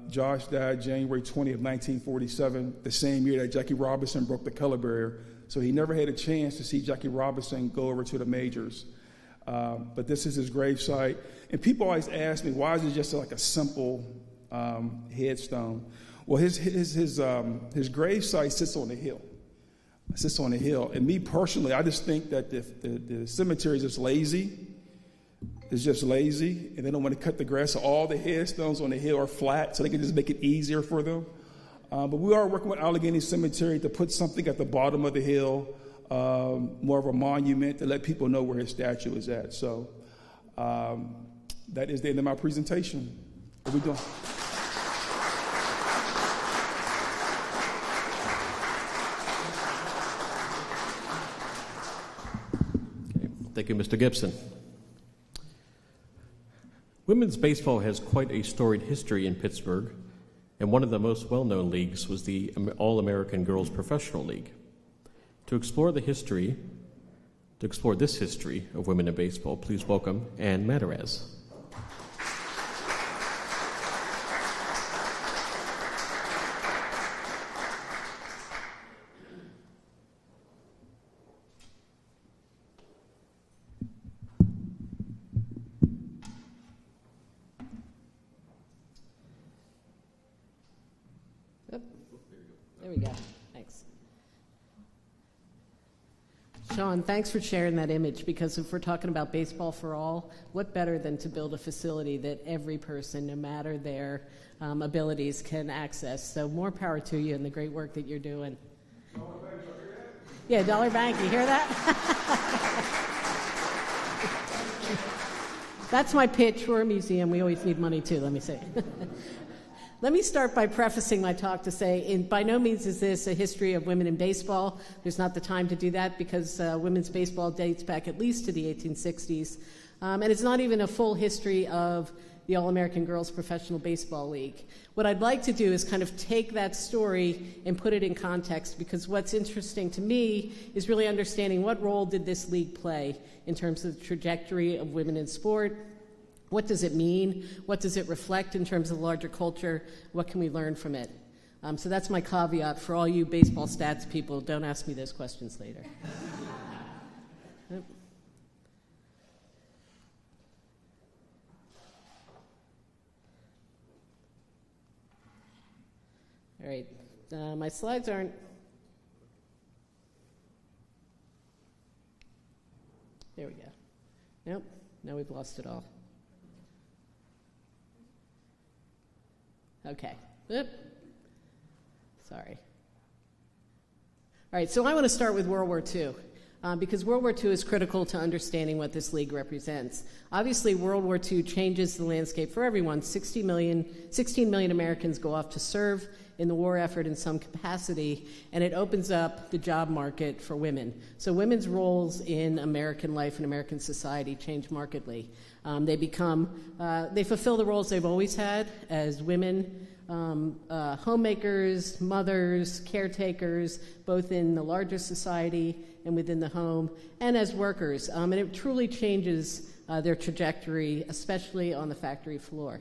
Josh died January 20 of 1947, the same year that Jackie Robinson broke the color barrier. So he never had a chance to see Jackie Robinson go over to the majors. But this is his gravesite. And people always ask me, why is it just like a simple headstone? Well, his gravesite sits on the hill. It sits on the hill. And me personally, I just think that the cemetery is just lazy. It's just lazy, and they don't want to cut the grass. So all the headstones on the hill are flat, so they can just make it easier for them. But we are working with Allegheny Cemetery to put something at the bottom of the hill, more of a monument to let people know where his statue is at. So that is the end of my presentation. What are we doing? Okay. Thank you, Mr. Gibson. Women's baseball has quite a storied history in Pittsburgh, and one of the most well-known leagues was the All-American Girls Professional League. To explore this history of women in baseball, please welcome Ann Mataraz. Oop. There we go. Thanks. Sean, thanks for sharing that image, because if we're talking about baseball for all, what better than to build a facility that every person, no matter their abilities, can access. So more power to you and the great work that you're doing. Yeah, Dollar Bank, you hear that? That's my pitch. We're a museum. We always need money too, let me say. Let me start by prefacing my talk to say, by no means is this a history of women in baseball. There's not the time to do that, because women's baseball dates back at least to the 1860s. And it's not even a full history of the All-American Girls Professional Baseball League. What I'd like to do is kind of take that story and put it in context, because what's interesting to me is really understanding what role did this league play in terms of the trajectory of women in sport. What does it mean? What does it reflect in terms of the larger culture? What can we learn from it? So that's my caveat for all you baseball stats people. Don't ask me those questions later. All right, my slides aren't. There we go. Nope, now we've lost it all. Okay. Oop. Sorry. All right, so I want to start with World War II, because World War II is critical to understanding what this league represents. Obviously, World War II changes the landscape for everyone. 16 million Americans go off to serve in the war effort in some capacity, and it opens up the job market for women. So women's roles in American life and American society change markedly. They fulfill the roles they've always had as women, homemakers, mothers, caretakers, both in the larger society and within the home, and as workers. And it truly changes their trajectory, especially on the factory floor.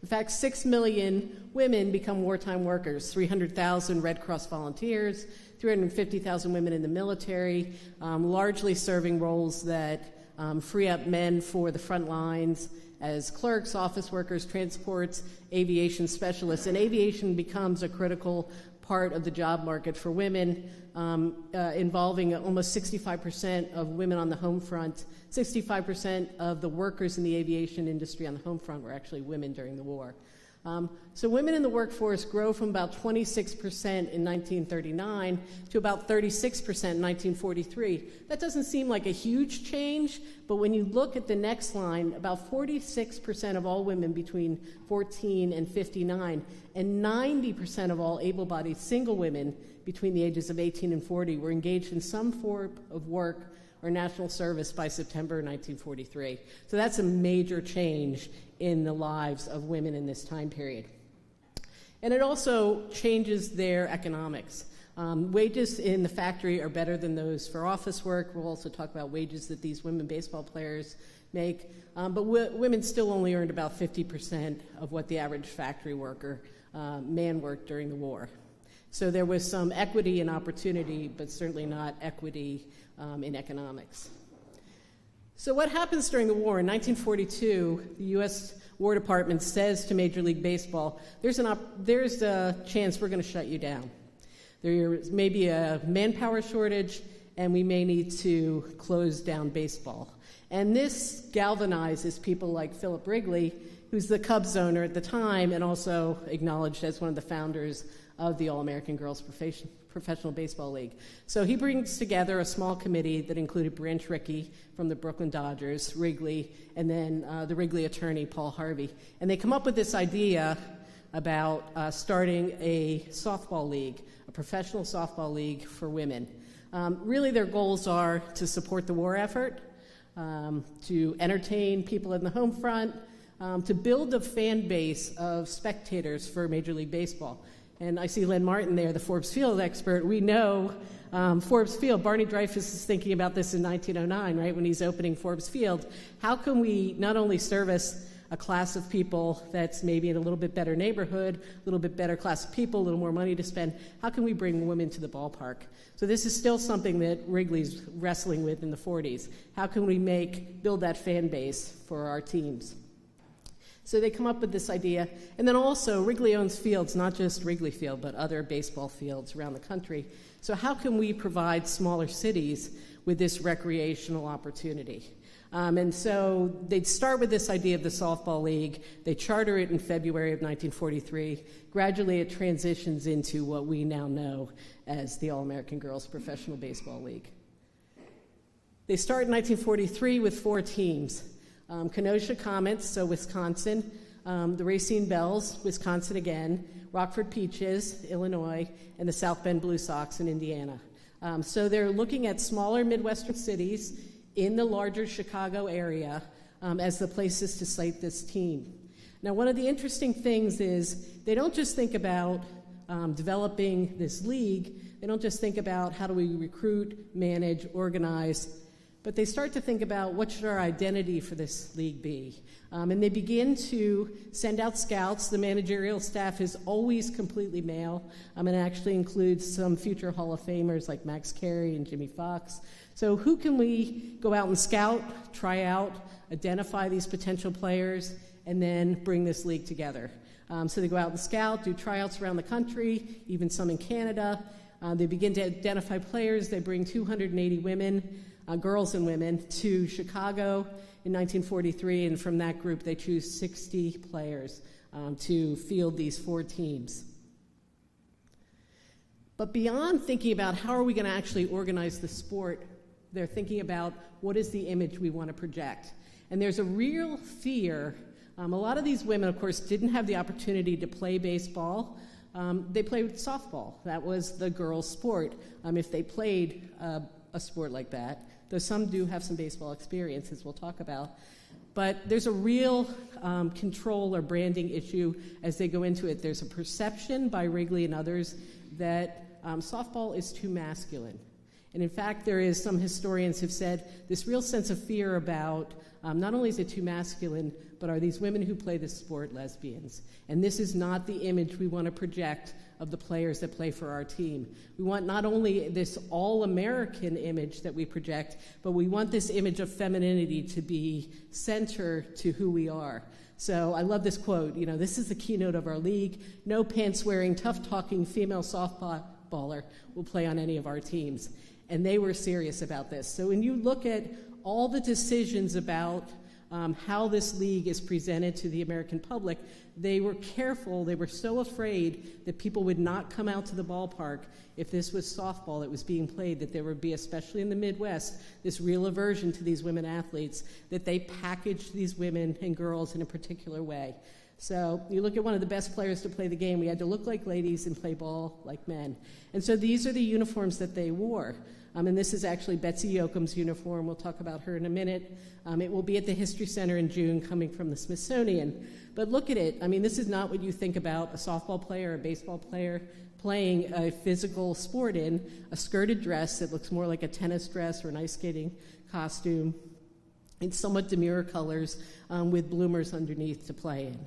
In fact, 6 million women become wartime workers, 300,000 Red Cross volunteers, 350,000 women in the military, largely serving roles that free up men for the front lines as clerks, office workers, transports, aviation specialists. And aviation becomes a critical part of the job market for women, involving almost 65% of women on the home front. 65% of the workers in the aviation industry on the home front were actually women during the war. So women in the workforce grow from about 26% in 1939 to about 36% in 1943. That doesn't seem like a huge change, but when you look at the next line, about 46% of all women between 14 and 59, and 90% of all able-bodied single women between the ages of 18 and 40 were engaged in some form of work or national service by September 1943. So that's a major change in the lives of women in this time period. And it also changes their economics. Wages in the factory are better than those for office work. We'll also talk about wages that these women baseball players make. But women still only earned about 50% of what the average factory worker man worked during the war. So there was some equity and opportunity, but certainly not equity in economics. So what happens during the war? In 1942, the U.S. War Department says to Major League Baseball, there's a chance we're going to shut you down. There may be a manpower shortage, and we may need to close down baseball. And this galvanizes people like Philip Wrigley, who's the Cubs owner at the time and also acknowledged as one of the founders of the All-American Girls Professional Baseball League. So he brings together a small committee that included Branch Rickey from the Brooklyn Dodgers, Wrigley, and then the Wrigley attorney, Paul Harvey. And they come up with this idea about starting a softball league, a professional softball league for women. Really their goals are to support the war effort, to entertain people in the home front, to build a fan base of spectators for Major League Baseball. And I see Len Martin there, the Forbes Field expert. We know Forbes Field, Barney Dreyfus is thinking about this in 1909, right, when he's opening Forbes Field. How can we not only service a class of people that's maybe in a little bit better neighborhood, a little bit better class of people, a little more money to spend, how can we bring women to the ballpark? So this is still something that Wrigley's wrestling with in the 40s. How can we build that fan base for our teams? So they come up with this idea. And then also, Wrigley owns fields, not just Wrigley Field, but other baseball fields around the country. So how can we provide smaller cities with this recreational opportunity? And so they'd start with this idea of the softball league. They charter it in February of 1943. Gradually, it transitions into what we now know as the All-American Girls Professional Baseball League. They start in 1943 with 4 teams. Kenosha Comets, so Wisconsin, the Racine Bells, Wisconsin again, Rockford Peaches, Illinois, and the South Bend Blue Sox in Indiana. So they're looking at smaller Midwestern cities in the larger Chicago area as the places to site this team. Now, one of the interesting things is they don't just think about developing this league. They don't just think about how do we recruit, manage, organize, but they start to think about what should our identity for this league be. And they begin to send out scouts. The managerial staff is always completely male, and it actually includes some future Hall of Famers like Max Carey and Jimmy Fox. So who can we go out and scout, try out, identify these potential players, and then bring this league together? So they go out and scout, do tryouts around the country, even some in Canada. They begin to identify players. They bring 280 women, girls and women, to Chicago in 1943, and from that group they choose 60 players to field these 4 teams. But beyond thinking about how are we going to actually organize the sport, they're thinking about what is the image we want to project. And there's a real fear. A lot of these women, of course, didn't have the opportunity to play baseball. They played softball. That was the girls' sport, if they played a sport like that, though some do have some baseball experience, as we'll talk about. But there's a real control or branding issue as they go into it. There's a perception by Wrigley and others that softball is too masculine. And in fact, there is some historians who've said this real sense of fear about not only is it too masculine, but are these women who play this sport lesbians? And this is not the image we want to project of the players that play for our team. We want not only this all-American image that we project, but we want this image of femininity to be center to who we are. So I love this quote, this is the keynote of our league. No pants-wearing, tough-talking female softballer will play on any of our teams. And they were serious about this. So when you look at all the decisions about how this league is presented to the American public, they were careful, they were so afraid that people would not come out to the ballpark if this was softball that was being played, that there would be, especially in the Midwest, this real aversion to these women athletes, that they packaged these women and girls in a particular way. So you look at one of the best players to play the game, we had to look like ladies and play ball like men. And so these are the uniforms that they wore. And this is actually Betsy Yoakum's uniform. We'll talk about her in a minute. It will be at the History Center in June, coming from the Smithsonian. But look at it. This is not what you think about a softball player or a baseball player playing a physical sport in, a skirted dress that looks more like a tennis dress or an ice skating costume in somewhat demure colors with bloomers underneath to play in.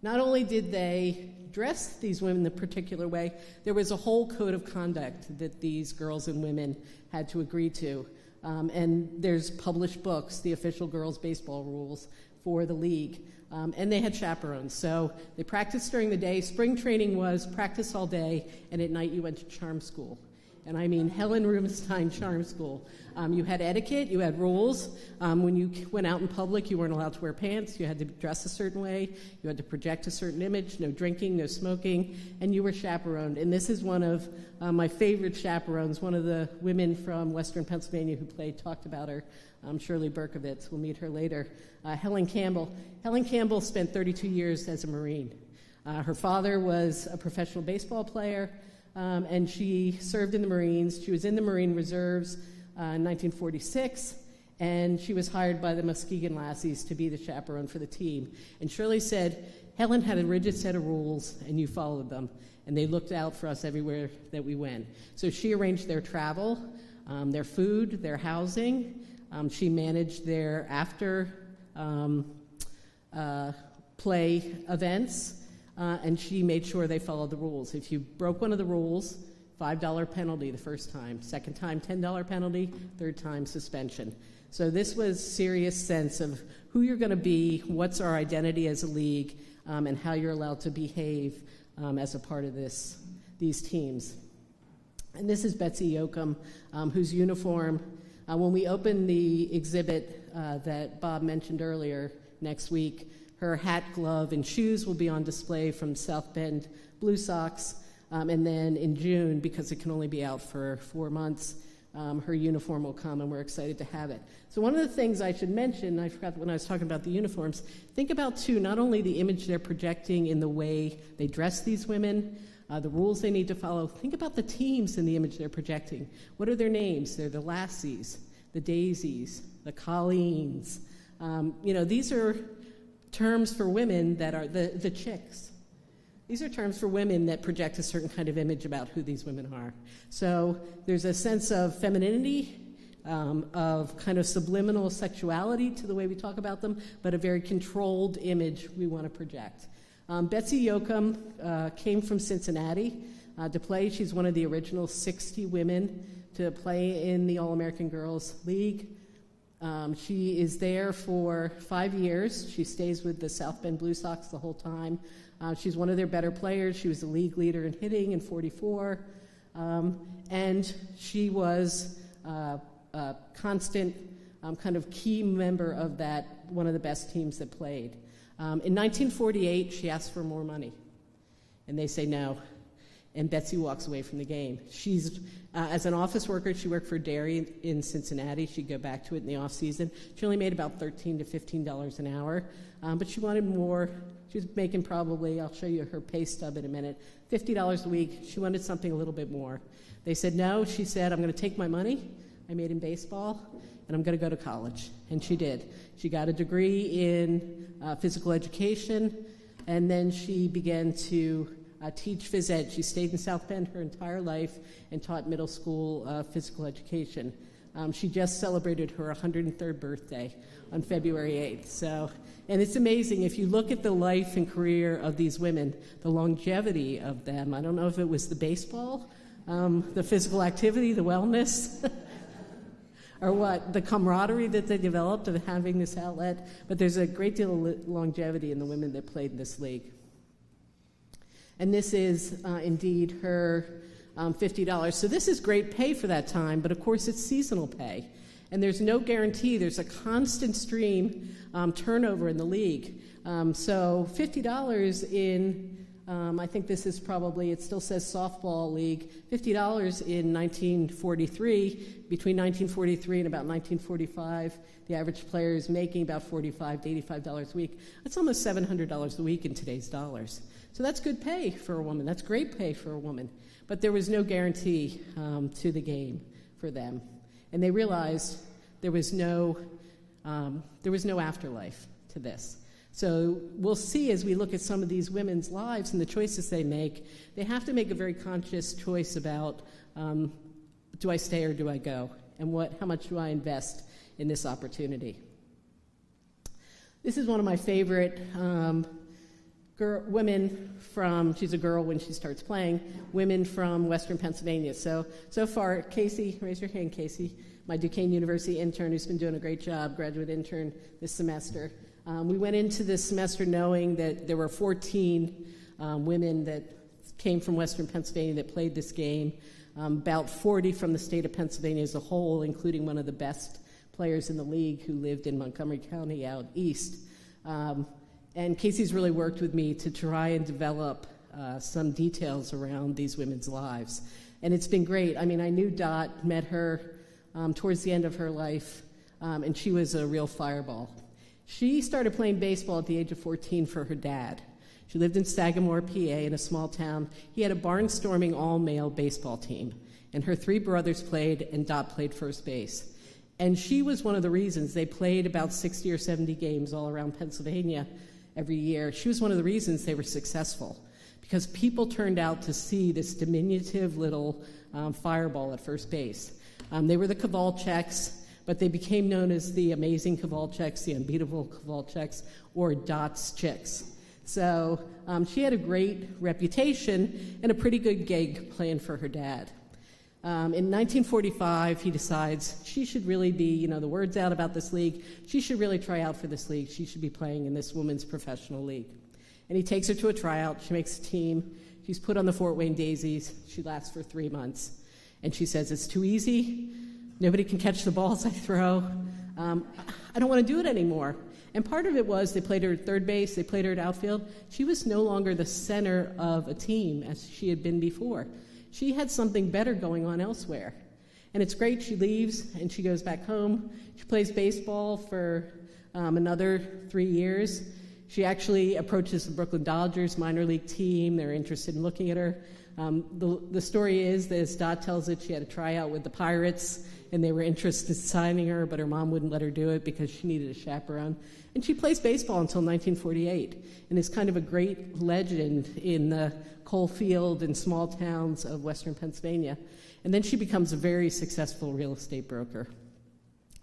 Not only did they dress these women in a particular way, there was a whole code of conduct that these girls and women had to agree to. And there's published books, the official girls' baseball rules for the league. And they had chaperones. So they practiced during the day. Spring training was practice all day, and at night you went to charm school. And I mean Helen Rubinstein Charm School. You had etiquette, you had rules. When you went out in public, you weren't allowed to wear pants. You had to dress a certain way. You had to project a certain image. No drinking, no smoking, and you were chaperoned. And this is one of my favorite chaperones. One of the women from Western Pennsylvania who talked about her, Shirley Berkovitz. We'll meet her later. Helen Campbell. Helen Campbell spent 32 years as a Marine. Her father was a professional baseball player. And she served in the Marines. She was in the Marine Reserves in 1946, and she was hired by the Muskegon Lassies to be the chaperone for the team. And Shirley said, Helen had a rigid set of rules, and you followed them, and they looked out for us everywhere that we went. So she arranged their travel, their food, their housing. She managed their after play events. And she made sure they followed the rules. If you broke one of the rules, $5 penalty the first time. Second time, $10 penalty. Third time, suspension. So this was serious sense of who you're going to be, what's our identity as a league, and how you're allowed to behave as a part of these teams. And this is Betsy Yoakum, whose uniform, when we open the exhibit that Bob mentioned earlier next week, her hat, glove, and shoes will be on display from South Bend Blue Sox. And then in June, because it can only be out for 4 months, her uniform will come, and we're excited to have it. So one of the things I should mention, I forgot when I was talking about the uniforms, think about, too, not only the image they're projecting in the way they dress these women, the rules they need to follow. Think about the teams in the image they're projecting. What are their names? They're the Lassies, the Daisies, the Colleens. These are terms for women that are the Chicks. These are terms for women that project a certain kind of image about who these women are. So there's a sense of femininity, of kind of subliminal sexuality to the way we talk about them, but a very controlled image we want to project. Betsy Yoakum came from Cincinnati to play. She's one of the original 60 women to play in the All-American Girls League. She is there for 5 years. She stays with the South Bend Blue Sox the whole time. She's one of their better players. She was the league leader in hitting in 44. And she was a constant kind of key member of that, one of the best teams that played. In 1948, she asked for more money, and they say no, and Betsy walks away from the game. She's, as an office worker, she worked for dairy in Cincinnati. She'd go back to it in the off season. She only made about $13 to $15 an hour, but she wanted more. She was making probably, I'll show you her pay stub in a minute, $50 a week. She wanted something a little bit more. They said no. She said, I'm going to take my money I made in baseball, and I'm going to go to college. And she did. She got a degree in physical education, and then she began to teach phys ed. She stayed in South Bend her entire life and taught middle school physical education. She just celebrated her 103rd birthday on February 8th. And it's amazing, if you look at the life and career of these women, the longevity of them. I don't know if it was the baseball, the physical activity, the wellness, or what, the camaraderie that they developed of having this outlet, but there's a great deal of longevity in the women that played in this league. And this is indeed her $50. So this is great pay for that time, but of course it's seasonal pay. And there's no guarantee. There's a constant stream turnover in the league. So $50 in, I think this is probably, it still says softball league, $50 in 1943. Between 1943 and about 1945, the average player is making about $45 to $85 a week. That's almost $700 a week in today's dollars. So that's good pay for a woman. That's great pay for a woman. But there was no guarantee to the game for them. And they realized there was no afterlife to this. So we'll see as we look at some of these women's lives and the choices they make, they have to make a very conscious choice about do I stay or do I go? And how much do I invest in this opportunity? This is one of my favorite women from, she's a girl when she starts playing, women from Western Pennsylvania. So far, Casey, raise your hand, Casey, my Duquesne University intern who's been doing a great job, graduate intern this semester. We went into this semester knowing that there were 14 women that came from Western Pennsylvania that played this game, about 40 from the state of Pennsylvania as a whole, including one of the best players in the league who lived in Montgomery County out east. And Casey's really worked with me to try and develop some details around these women's lives. And it's been great. I mean, I knew Dot, met her towards the end of her life, and she was a real fireball. She started playing baseball at the age of 14 for her dad. She lived in Sagamore, PA, in a small town. He had a barnstorming all-male baseball team, and her 3 brothers played, and Dot played first base. And she was one of the reasons. They played about 60 or 70 games all around Pennsylvania every year. She was one of the reasons they were successful, because people turned out to see this diminutive little fireball at first base. They were the Kowalczyks, but they became known as the amazing Kowalczyks, the unbeatable Kowalczyks, or Dot's Chicks. So she had a great reputation and a pretty good gig planned for her dad. In 1945, he decides she should really be, the word's out about this league, she should really try out for this league. She should be playing in this women's professional league. And he takes her to a tryout. She makes a team. She's put on the Fort Wayne Daisies. She lasts for 3 months. And she says, it's too easy. Nobody can catch the balls I throw. I don't want to do it anymore. And part of it was they played her at third base, they played her at outfield. She was no longer the center of a team as she had been before. She had something better going on elsewhere. And it's great. She leaves and she goes back home. She plays baseball for another 3 years. She actually approaches the Brooklyn Dodgers minor league team. They're interested in looking at her. The story is that, as Dot tells it, she had a tryout with the Pirates, and they were interested in signing her, but her mom wouldn't let her do it because she needed a chaperone. And she plays baseball until 1948 and is kind of a great legend in the coal field and small towns of western Pennsylvania. And then she becomes a very successful real estate broker.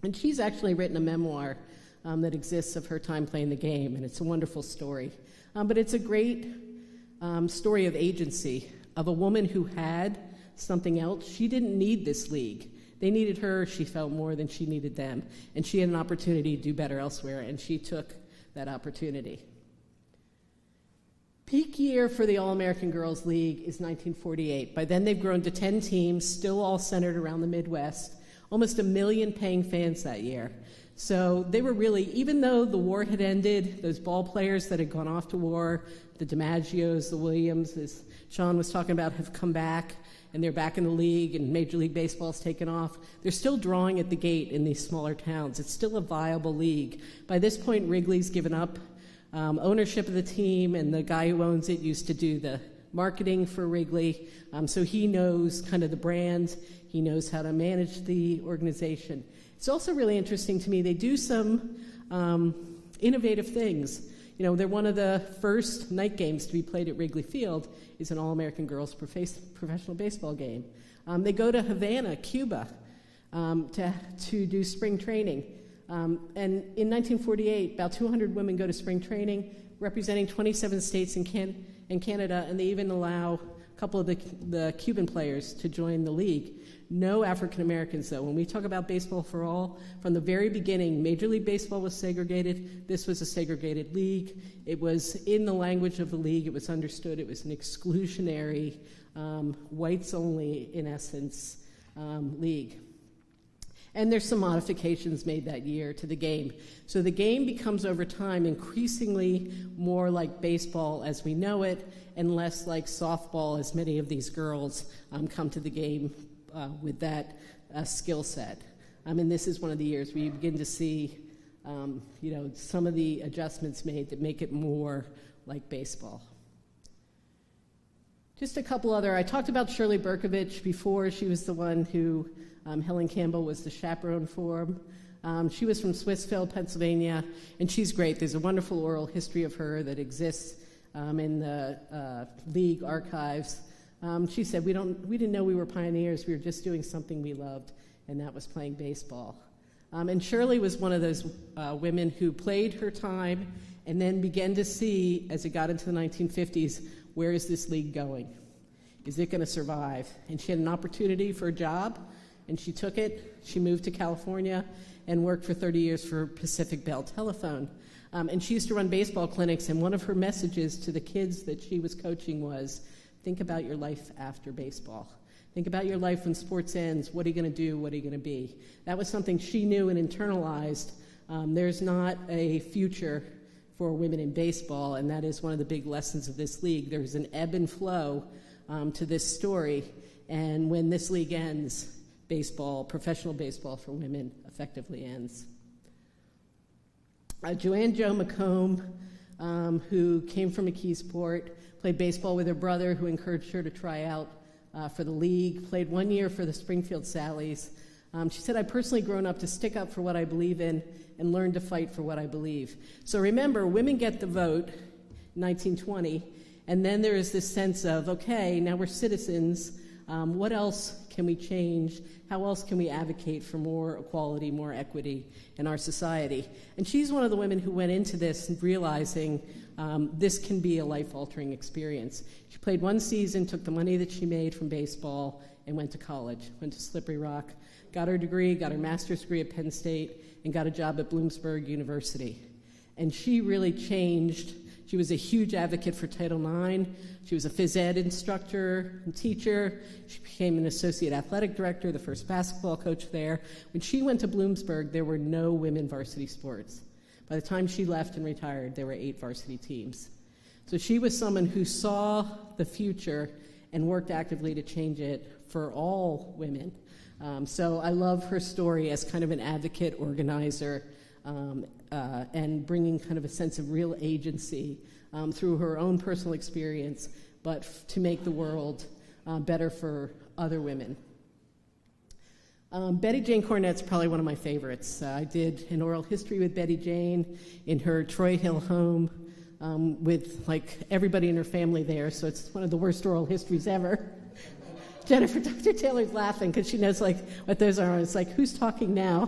And she's actually written a memoir that exists of her time playing the game, and it's a wonderful story. But it's a great story of agency, of a woman who had something else. She didn't need this league. They needed her, she felt, more than she needed them. And she had an opportunity to do better elsewhere, and she took that opportunity. Peak year for the All-American Girls League is 1948. By then they've grown to 10 teams, still all centered around the Midwest. Almost 1 million paying fans that year. So they were really, even though the war had ended, those ball players that had gone off to war, the DiMaggios, the Williams, as Sean was talking about, have come back, and they're back in the league, and Major League Baseball's taken off. They're still drawing at the gate in these smaller towns. It's still a viable league. By this point, Wrigley's given up ownership of the team, and the guy who owns it used to do the marketing for Wrigley, so he knows kind of the brand. He knows how to manage the organization. It's also really interesting to me, they do some innovative things. They're one of the first night games to be played at Wrigley Field is an All-American Girls Professional Baseball game. They go to Havana, Cuba, to do spring training. And in 1948, about 200 women go to spring training, representing 27 states and Canada, and they even allow a couple of the Cuban players to join the league. No African Americans, though. When we talk about baseball for all, from the very beginning, Major League Baseball was segregated. This was a segregated league. It was in the language of the league. It was understood. It was an exclusionary, whites-only, in essence, league. And there's some modifications made that year to the game. So the game becomes, over time, increasingly more like baseball as we know it, and less like softball, as many of these girls come to the game with that skill set. And this is one of the years where you begin to see, some of the adjustments made that make it more like baseball. Just a couple other, I talked about Shirley Berkovich before. She was the one who Helen Campbell was the chaperone for. She was from Swissville, Pennsylvania, and she's great. There's a wonderful oral history of her that exists in the league archives. She said, we didn't know we were pioneers. We were just doing something we loved, and that was playing baseball. And Shirley was one of those women who played her time and then began to see, as it got into the 1950s, where is this league going? Is it going to survive? And she had an opportunity for a job, and she took it. She moved to California and worked for 30 years for Pacific Bell Telephone. And she used to run baseball clinics, and one of her messages to the kids that she was coaching was, think about your life after baseball. Think about your life when sports ends. What are you going to do? What are you going to be? That was something she knew and internalized. There's not a future for women in baseball, and that is one of the big lessons of this league. There's an ebb and flow to this story, and when this league ends, baseball, professional baseball for women, effectively ends. Joanne Jo McComb, who came from McKeesport, played baseball with her brother, who encouraged her to try out for the league, played 1 year for the Springfield Sallies. She said, I've personally grown up to stick up for what I believe in and learn to fight for what I believe. So remember, women get the vote in 1920, and then there is this sense of, okay, now we're citizens, What else can we change? How else can we advocate for more equality, more equity in our society? And she's one of the women who went into this realizing this can be a life-altering experience. She played one season, took the money that she made from baseball, and went to college, went to Slippery Rock, got her degree, got her master's degree at Penn State, and got a job at Bloomsburg University. And she really changed. She was a huge advocate for Title IX. She was a phys ed instructor and teacher. She became an associate athletic director, the first basketball coach there. When she went to Bloomsburg, there were no women varsity sports. By the time she left and retired, there were 8 varsity teams. So she was someone who saw the future and worked actively to change it for all women. So I love her story as kind of an advocate, organizer, and bringing kind of a sense of real agency through her own personal experience, but to make the world better for other women. Betty Jane Cornette's probably one of my favorites. I did an oral history with Betty Jane in her Troy Hill home with like everybody in her family there, so it's one of the worst oral histories ever. Jennifer, Dr. Taylor's laughing because she knows like what those are. It's like, who's talking now?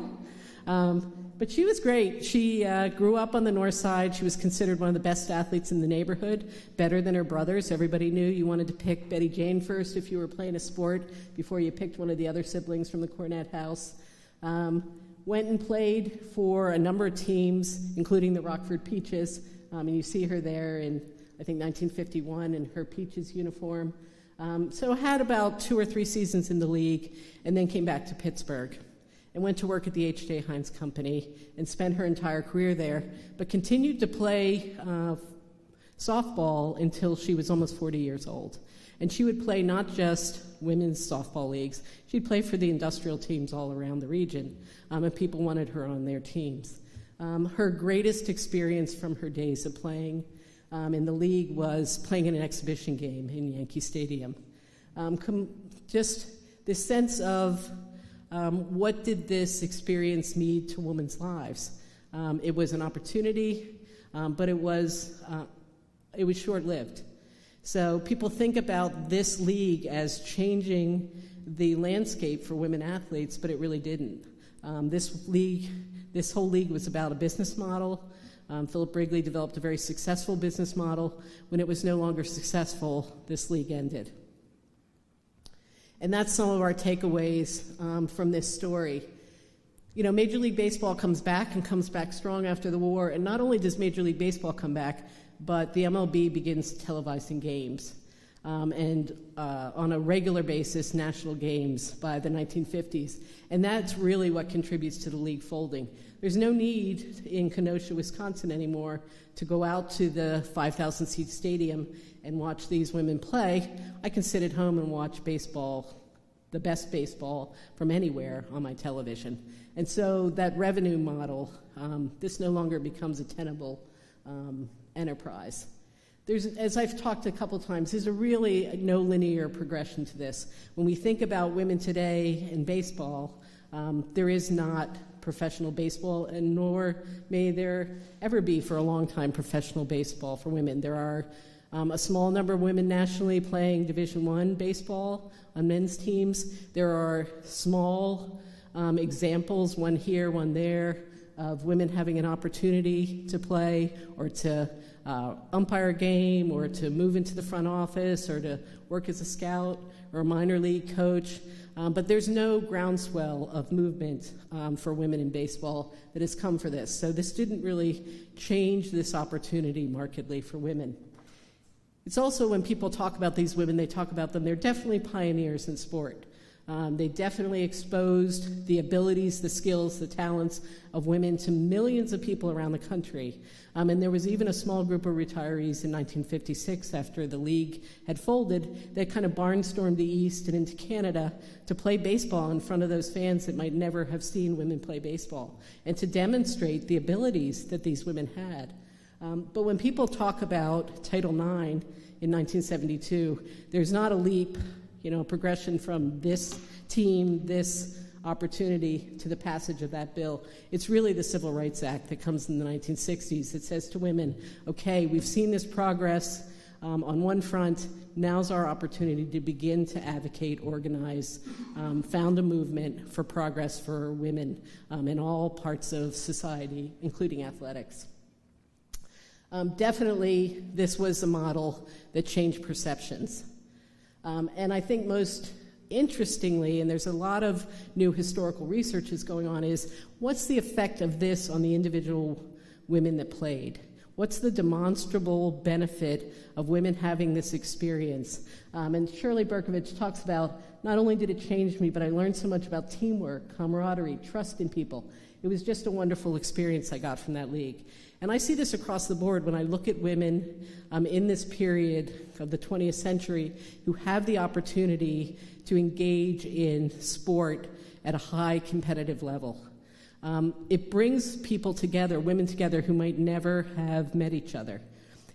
But she was great. She grew up on the north side. She was considered one of the best athletes in the neighborhood, better than her brothers. Everybody knew you wanted to pick Betty Jane first if you were playing a sport before you picked one of the other siblings from the Cornette house. Went and played for a number of teams, including the Rockford Peaches. And you see her there in, I think, 1951 in her Peaches uniform. So had about 2 or 3 seasons in the league, and then came back to Pittsburgh and went to work at the H.J. Heinz Company and spent her entire career there, but continued to play softball until she was almost 40 years old. And she would play not just women's softball leagues, she'd play for the industrial teams all around the region, and people wanted her on their teams. Her greatest experience from her days of playing in the league was playing in an exhibition game in Yankee Stadium. Just this sense of what did this experience mean to women's lives? It was an opportunity, but it was short-lived. So people think about this league as changing the landscape for women athletes, but it really didn't. This whole league was about a business model. Philip Wrigley developed a very successful business model. When it was no longer successful, this league ended. And that's some of our takeaways from this story. You know, Major League Baseball comes back and comes back strong after the war. And not only does Major League Baseball come back, but the MLB begins televising games. And on a regular basis, national games by the 1950s. And that's really what contributes to the league folding. There's no need in Kenosha, Wisconsin anymore to go out to the 5,000-seat stadium and watch these women play. I can sit at home and watch baseball, the best baseball from anywhere on my television. And so that revenue model, this no longer becomes a tenable enterprise. As I've talked a couple times, there's a really no linear progression to this. When we think about women today in baseball, there is not professional baseball, and nor may there ever be for a long time professional baseball for women. There are a small number of women nationally playing Division I baseball on men's teams. There are small examples, one here, one there, of women having an opportunity to play or to umpire a game or to move into the front office or to work as a scout or a minor league coach. But there's no groundswell of movement for women in baseball that has come for this. So this didn't really change this opportunity markedly for women. It's also when people talk about these women, they talk about them, they're definitely pioneers in sport. They definitely exposed the abilities, the skills, the talents of women to millions of people around the country. And there was even a small group of retirees in 1956 after the league had folded that kind of barnstormed the East and into Canada to play baseball in front of those fans that might never have seen women play baseball and to demonstrate the abilities that these women had. But when people talk about Title IX in 1972, there's not a leap, progression from this team, this opportunity to the passage of that bill. It's really the Civil Rights Act that comes in the 1960s that says to women, okay, we've seen this progress, On one front, now's our opportunity to begin to advocate, organize, found a movement for progress for women in all parts of society, including athletics. Definitely, this was a model that changed perceptions. And I think most interestingly, and there's a lot of new historical research is going on, is what's the effect of this on the individual women that played? What's the demonstrable benefit of women having this experience? And Shirley Berkovich talks about, not only did it change me, but I learned so much about teamwork, camaraderie, trust in people. It was just a wonderful experience I got from that league. And I see this across the board when I look at women in this period of the 20th century who have the opportunity to engage in sport at a high competitive level. It brings people together, women together, who might never have met each other.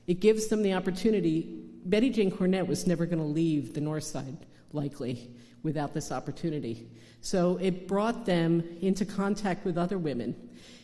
It gives them the opportunity. Betty Jane Cornett was never going to leave the North Side, likely, without this opportunity. So it brought them into contact with other women.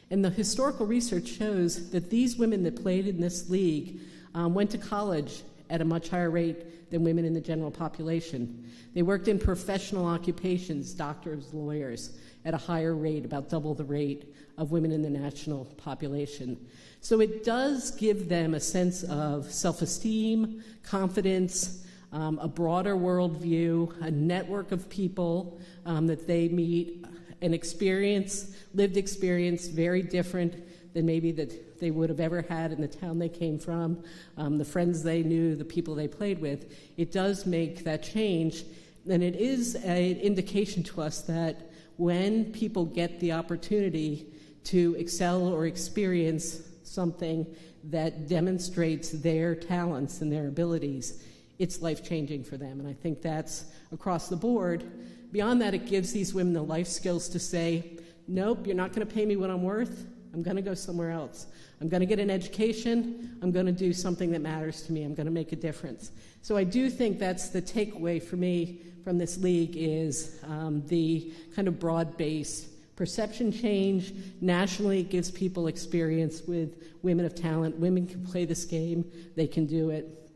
And the historical research shows that these women that played in this league went to college at a much higher rate than women in the general population. They worked in professional occupations, doctors, lawyers, at a higher rate, about double the rate of women in the national population. So it does give them a sense of self-esteem, confidence, a broader worldview, a network of people that they meet, an experience, lived experience, very different than maybe that they would have ever had in the town they came from, the friends they knew, the people they played with. It does make that change, and it is an indication to us that when people get the opportunity to excel or experience something that demonstrates their talents and their abilities, it's life-changing for them. And I think that's across the board. Beyond that, it gives these women the life skills to say, nope, you're not going to pay me what I'm worth. I'm going to go somewhere else. I'm going to get an education. I'm going to do something that matters to me. I'm going to make a difference. So I do think that's the takeaway for me from this league is the kind of broad-based perception change. Nationally, it gives people experience with women of talent. Women can play this game. They can do it.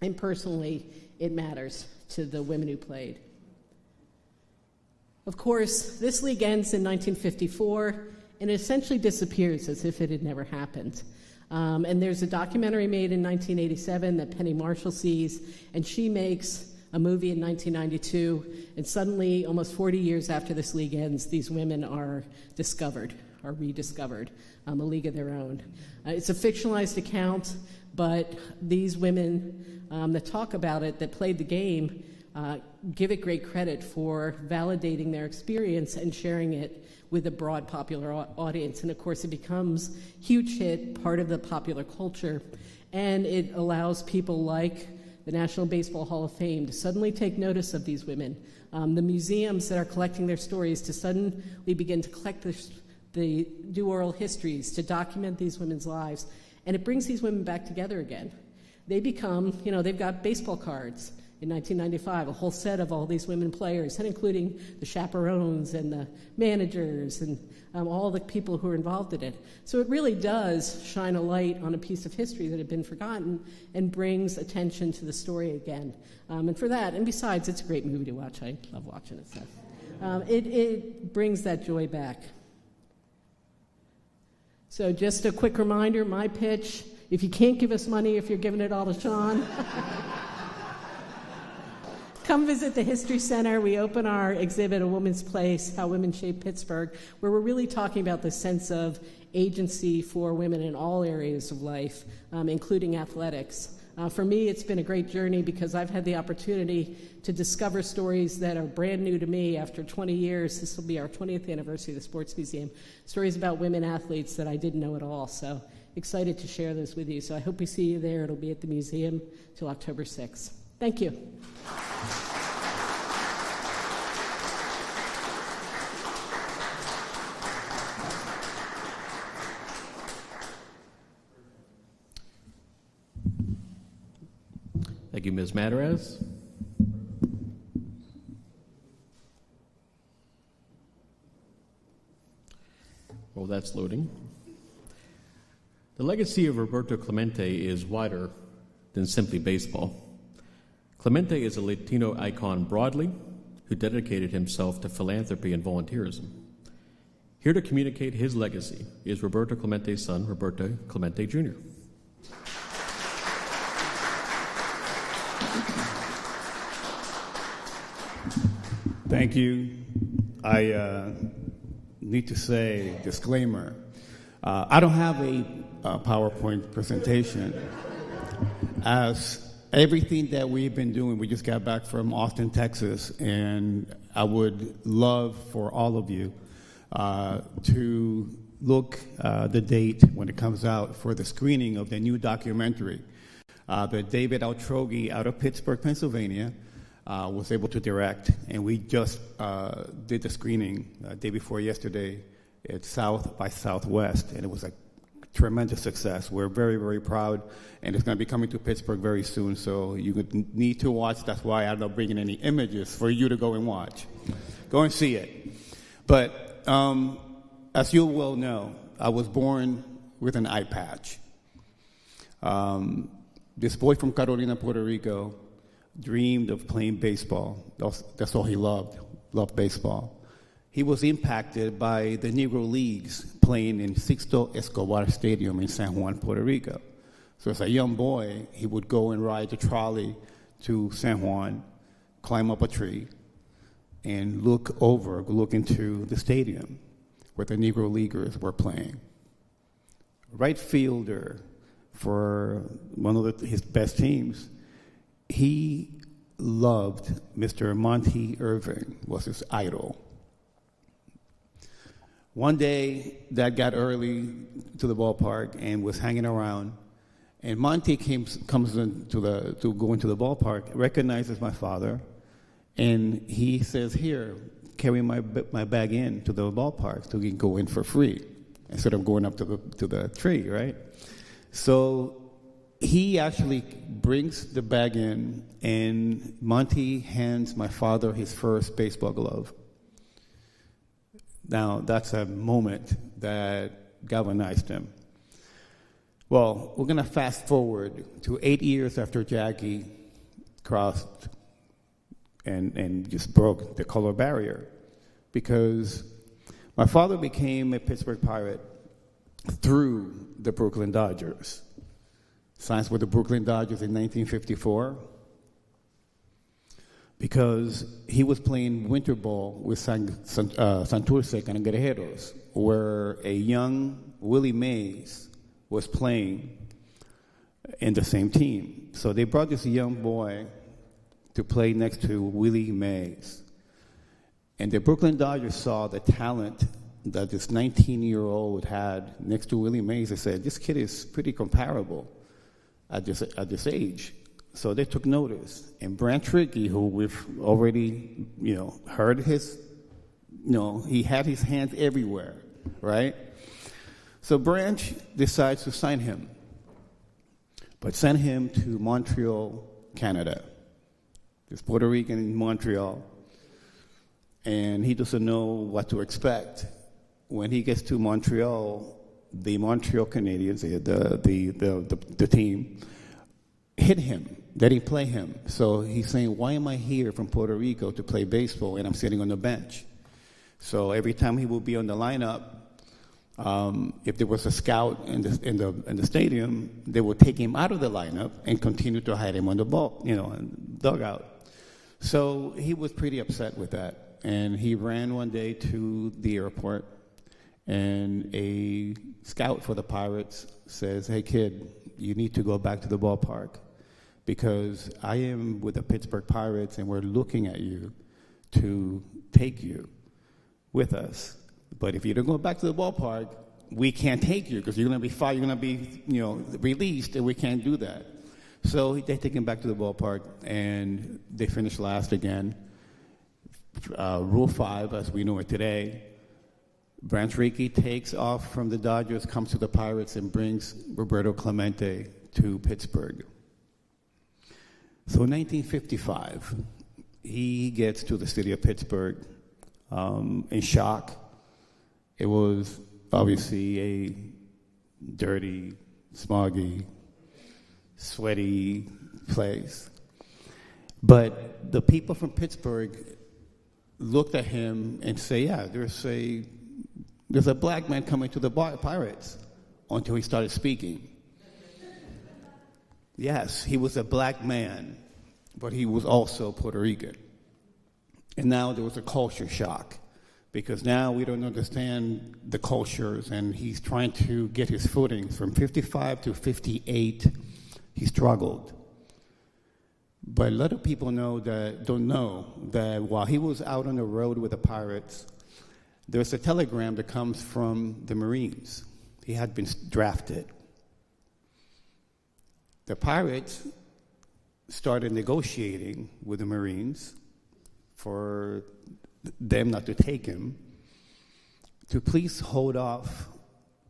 And personally, it matters to the women who played. Of course, this league ends in 1954, and it essentially disappears as if it had never happened. And there's a documentary made in 1987 that Penny Marshall sees, and she makes a movie in 1992, and suddenly, almost 40 years after this league ends, these women are rediscovered, a league of their own. It's a fictionalized account, but these women that talk about it, that played the game, give it great credit for validating their experience and sharing it with a broad popular audience. And of course, it becomes a huge hit, part of the popular culture, and it allows people like the National Baseball Hall of Fame to suddenly take notice of these women. The museums that are collecting their stories to suddenly begin to collect do oral histories, to document these women's lives. And it brings these women back together again. They become, they've got baseball cards in 1995, a whole set of all these women players, and including the chaperones and the managers and all the people who are involved in it. So it really does shine a light on a piece of history that had been forgotten and brings attention to the story again. And for that, and besides, it's a great movie to watch. I love watching it. So it brings that joy back. So just a quick reminder, my pitch, if you can't give us money, if you're giving it all to Sean, come visit the History Center. We open our exhibit, A Woman's Place, How Women Shape Pittsburgh, where we're really talking about the sense of agency for women in all areas of life, including athletics. For me, it's been a great journey because I've had the opportunity to discover stories that are brand new to me after 20 years. This will be our 20th anniversary of the Sports Museum. Stories about women athletes that I didn't know at all. So excited to share those with you. So I hope we see you there. It'll be at the museum till October 6th. Thank you. Thank you, Ms. Mataraz. Well, that's loading. The legacy of Roberto Clemente is wider than simply baseball. Clemente is a Latino icon broadly who dedicated himself to philanthropy and volunteerism. Here to communicate his legacy is Roberto Clemente's son, Roberto Clemente Jr. Thank you. I need to say, disclaimer, I don't have a PowerPoint presentation. As everything that we've been doing, we just got back from Austin, Texas, and I would love for all of you to look the date when it comes out for the screening of the new documentary that David Altrogi out of Pittsburgh, Pennsylvania, was able to direct, and we just did the screening day before yesterday at South by Southwest, and it was a tremendous success. We're very, very proud, and it's going to be coming to Pittsburgh very soon, so you would need to watch. That's why I'm not bringing any images for you to go and watch. Go and see it. But as you well know, I was born with an eye patch. This boy from Carolina, Puerto Rico, dreamed of playing baseball. That's all he loved baseball. He was impacted by the Negro Leagues playing in Sixto Escobar Stadium in San Juan, Puerto Rico. So as a young boy, he would go and ride the trolley to San Juan, climb up a tree, and look into the stadium where the Negro Leaguers were playing. Right fielder for one of his best teams, he loved Mr. Monty Irving, was his idol. One day, Dad got early to the ballpark and was hanging around, and Monty comes to go into the ballpark, recognizes my father, and he says, "Here, carry my bag in to the ballpark so we can go in for free," instead of going up to the tree, right? So he actually brings the bag in, and Monty hands my father his first baseball glove. Now, that's a moment that galvanized him. Well, we're going to fast forward to 8 years after Jackie crossed and just broke the color barrier, because my father became a Pittsburgh Pirate through the Brooklyn Dodgers. Signed with the Brooklyn Dodgers in 1954 because he was playing winter ball with Santurce Cangrejeros, where a young Willie Mays was playing in the same team. So they brought this young boy to play next to Willie Mays. And the Brooklyn Dodgers saw the talent that this 19-year-old had next to Willie Mays. They said, this kid is pretty comparable at this age. So they took notice. And Branch Rickey, who we've already, heard his, he had his hands everywhere, right? So Branch decides to sign him, but send him to Montreal, Canada. He's Puerto Rican in Montreal, and he doesn't know what to expect. When he gets to Montreal, the Montreal Canadiens, the team, hit him. They didn't play him. So he's saying, why am I here from Puerto Rico to play baseball and I'm sitting on the bench? So every time he would be on the lineup, if there was a scout in the stadium, they would take him out of the lineup and continue to hide him on the ball, dugout. So he was pretty upset with that. And he ran one day to the airport, and a scout for the Pirates says, hey, kid, you need to go back to the ballpark because I am with the Pittsburgh Pirates, and we're looking at you to take you with us. But if you don't go back to the ballpark, we can't take you because you're going to be fired, you're going to be, released, and we can't do that. So they take him back to the ballpark, and they finish last again. Rule 5, as we know it today, Branch Rickey takes off from the Dodgers, comes to the Pirates, and brings Roberto Clemente to Pittsburgh. So in 1955, he gets to the city of Pittsburgh in shock. It was obviously a dirty, smoggy sweaty place. But the people from Pittsburgh looked at him and say, yeah, there's a black man coming to the Pirates, until he started speaking. Yes, he was a black man, but he was also Puerto Rican. And now there was a culture shock, because now we don't understand the cultures, and he's trying to get his footing. From 55 to 58, he struggled. But a lot of people don't know that while he was out on the road with the Pirates, there's a telegram that comes from the Marines. He had been drafted. The Pirates started negotiating with the Marines for them not to take him, to please hold off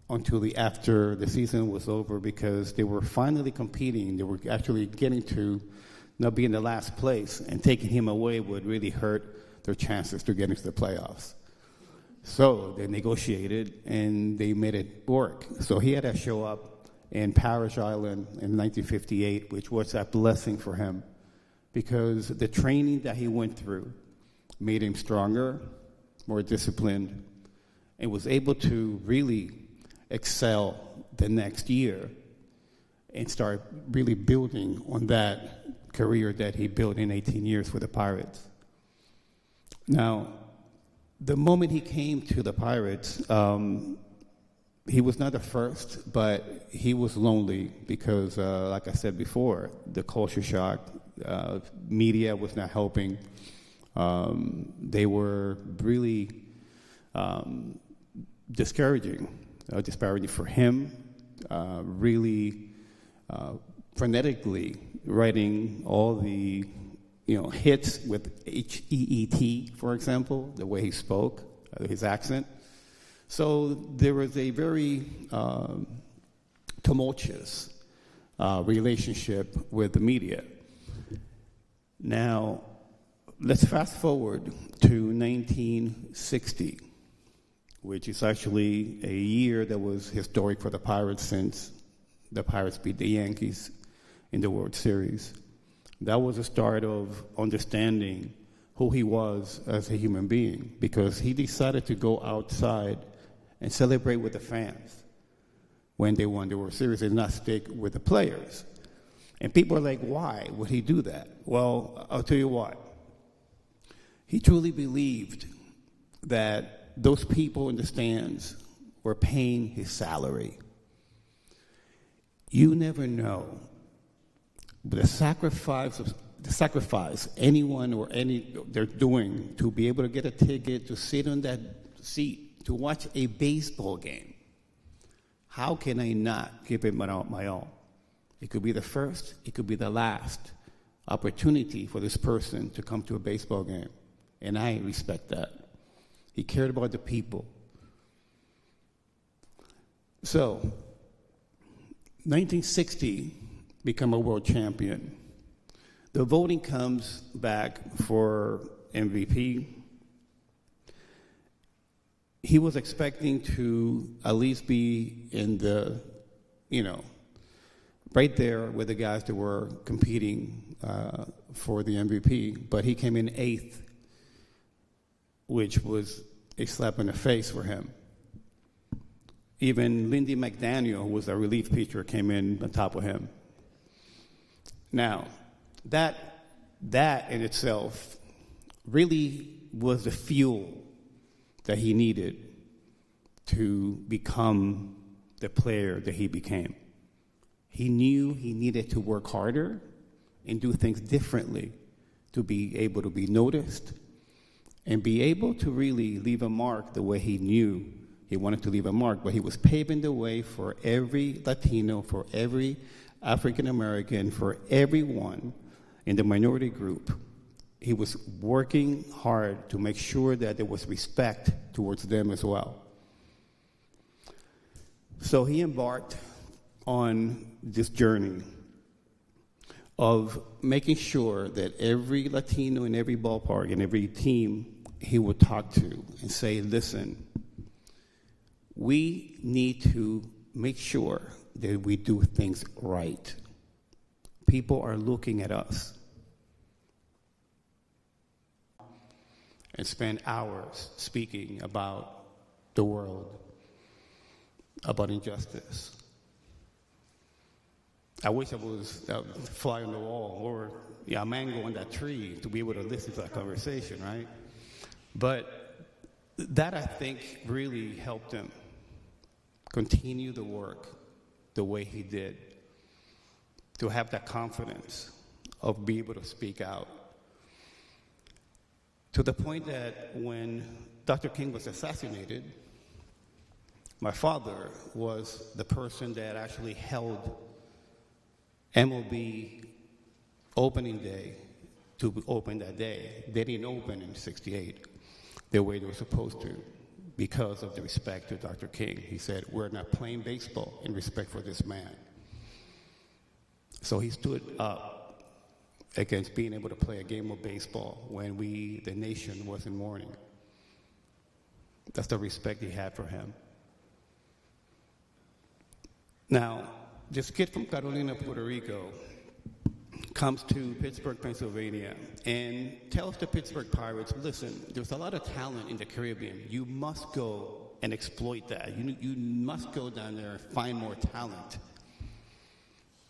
until after the season was over, because they were finally competing. They were actually getting to not be in the last place, and taking him away would really hurt their chances to get into the playoffs. So they negotiated, and they made it work. So he had to show up in Parrish Island in 1958, which was a blessing for him, because the training that he went through made him stronger, more disciplined, and was able to really excel the next year and start really building on that career that he built in 18 years for the Pirates. Now, the moment he came to the Pirates, he was not the first, but he was lonely because, like I said before, the culture shock, media was not helping. They were really disparaging for him, really frenetically writing all the hits with H-E-E-T, for example, the way he spoke, his accent. So there was a very tumultuous relationship with the media. Now, let's fast forward to 1960, which is actually a year that was historic for the Pirates since the Pirates beat the Yankees in the World Series. That was the start of understanding who he was as a human being, because he decided to go outside and celebrate with the fans when they won the World Series and not stick with the players. And people are like, why would he do that? Well, I'll tell you what. He truly believed that those people in the stands were paying his salary. You never know. But the sacrifice anyone or they're doing to be able to get a ticket, to sit on that seat, to watch a baseball game, how can I not give it my all? It could be the first, it could be the last opportunity for this person to come to a baseball game. And I respect that. He cared about the people. So, 1960, become a world champion. The voting comes back for MVP. He was expecting to at least be in the, right there with the guys that were competing for the MVP, but he came in 8th, which was a slap in the face for him. Even Lindy McDaniel, who was a relief pitcher, came in on top of him. Now, that in itself really was the fuel that he needed to become the player that he became. He knew he needed to work harder and do things differently to be able to be noticed and be able to really leave a mark the way he knew he wanted to leave a mark. But he was paving the way for every Latino, for every African American, for everyone in the minority group. He was working hard to make sure that there was respect towards them as well. So he embarked on this journey of making sure that every Latino in every ballpark and every team he would talk to and say, listen, we need to make sure that we do things right. People are looking at us and spend hours speaking about the world, about injustice. I wish I was a fly on the wall or a mango on that tree to be able to listen to that conversation, right? But that, I think, really helped him continue the work the way he did, to have that confidence of being able to speak out. To the point that when Dr. King was assassinated, my father was the person that actually held MLB opening day to open that day. They didn't open in '68 the way they were supposed to because of the respect to Dr. King. He said, we're not playing baseball in respect for this man. So he stood up against being able to play a game of baseball when the nation was in mourning. That's the respect he had for him. Now, this kid from Carolina, Puerto Rico, comes to Pittsburgh, Pennsylvania, and tells the Pittsburgh Pirates, listen, there's a lot of talent in the Caribbean. You must go and exploit that. You must go down there and find more talent.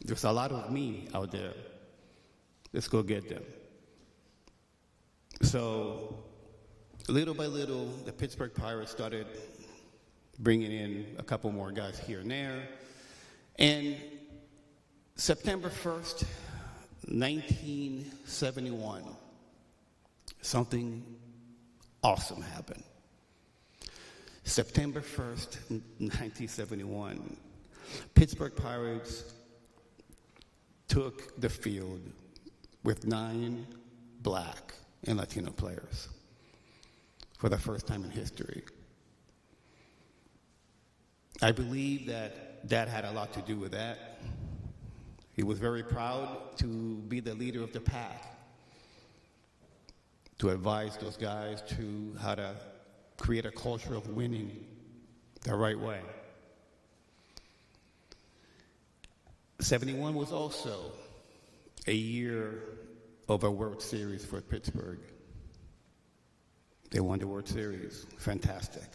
There's a lot of me out there. Let's go get them. So, little by little, the Pittsburgh Pirates started bringing in a couple more guys here and there. And September 1st, 1971, something awesome happened. September 1st, 1971, Pittsburgh Pirates took the field with 9 Black and Latino players for the first time in history. I believe that Dad had a lot to do with that. He was very proud to be the leader of the pack, to advise those guys to how to create a culture of winning the right way. 71 was also a year of a World Series for Pittsburgh. They won the World Series. Fantastic.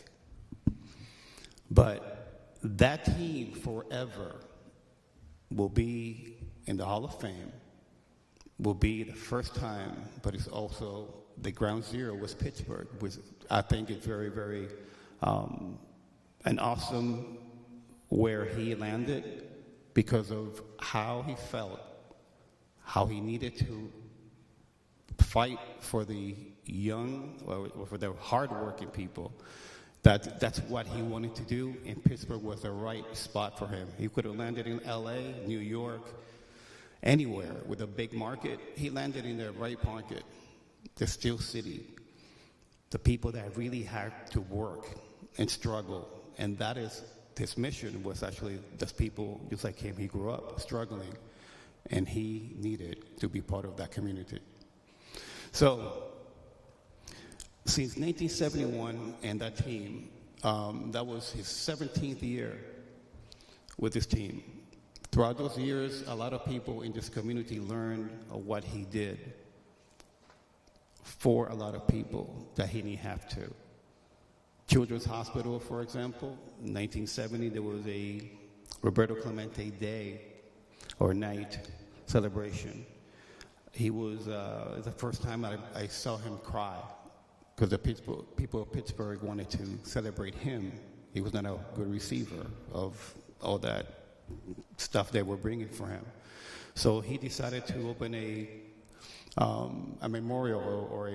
But that team forever will be in the Hall of Fame, will be the first time, but it's also the ground zero was Pittsburgh, which I think is very, very an awesome where he landed because of how he felt, how he needed to fight for the young, or for the hardworking people. That's what he wanted to do, and Pittsburgh was the right spot for him. He could have landed in LA, New York, anywhere with a big market. He landed in the right market, the Steel City, the people that really had to work and struggle. And that is, his mission was actually those people, just like him, he grew up struggling, and he needed to be part of that community. So, since 1971 and that team, that was his 17th year with this team. Throughout those years, a lot of people in this community learned what he did for a lot of people that he didn't have to. Children's Hospital, for example, in 1970, there was a Roberto Clemente Day or night celebration. He was the first time I saw him cry, because the people of Pittsburgh wanted to celebrate him. He was not a good receiver of all that stuff they were bringing for him. So he decided to open a memorial or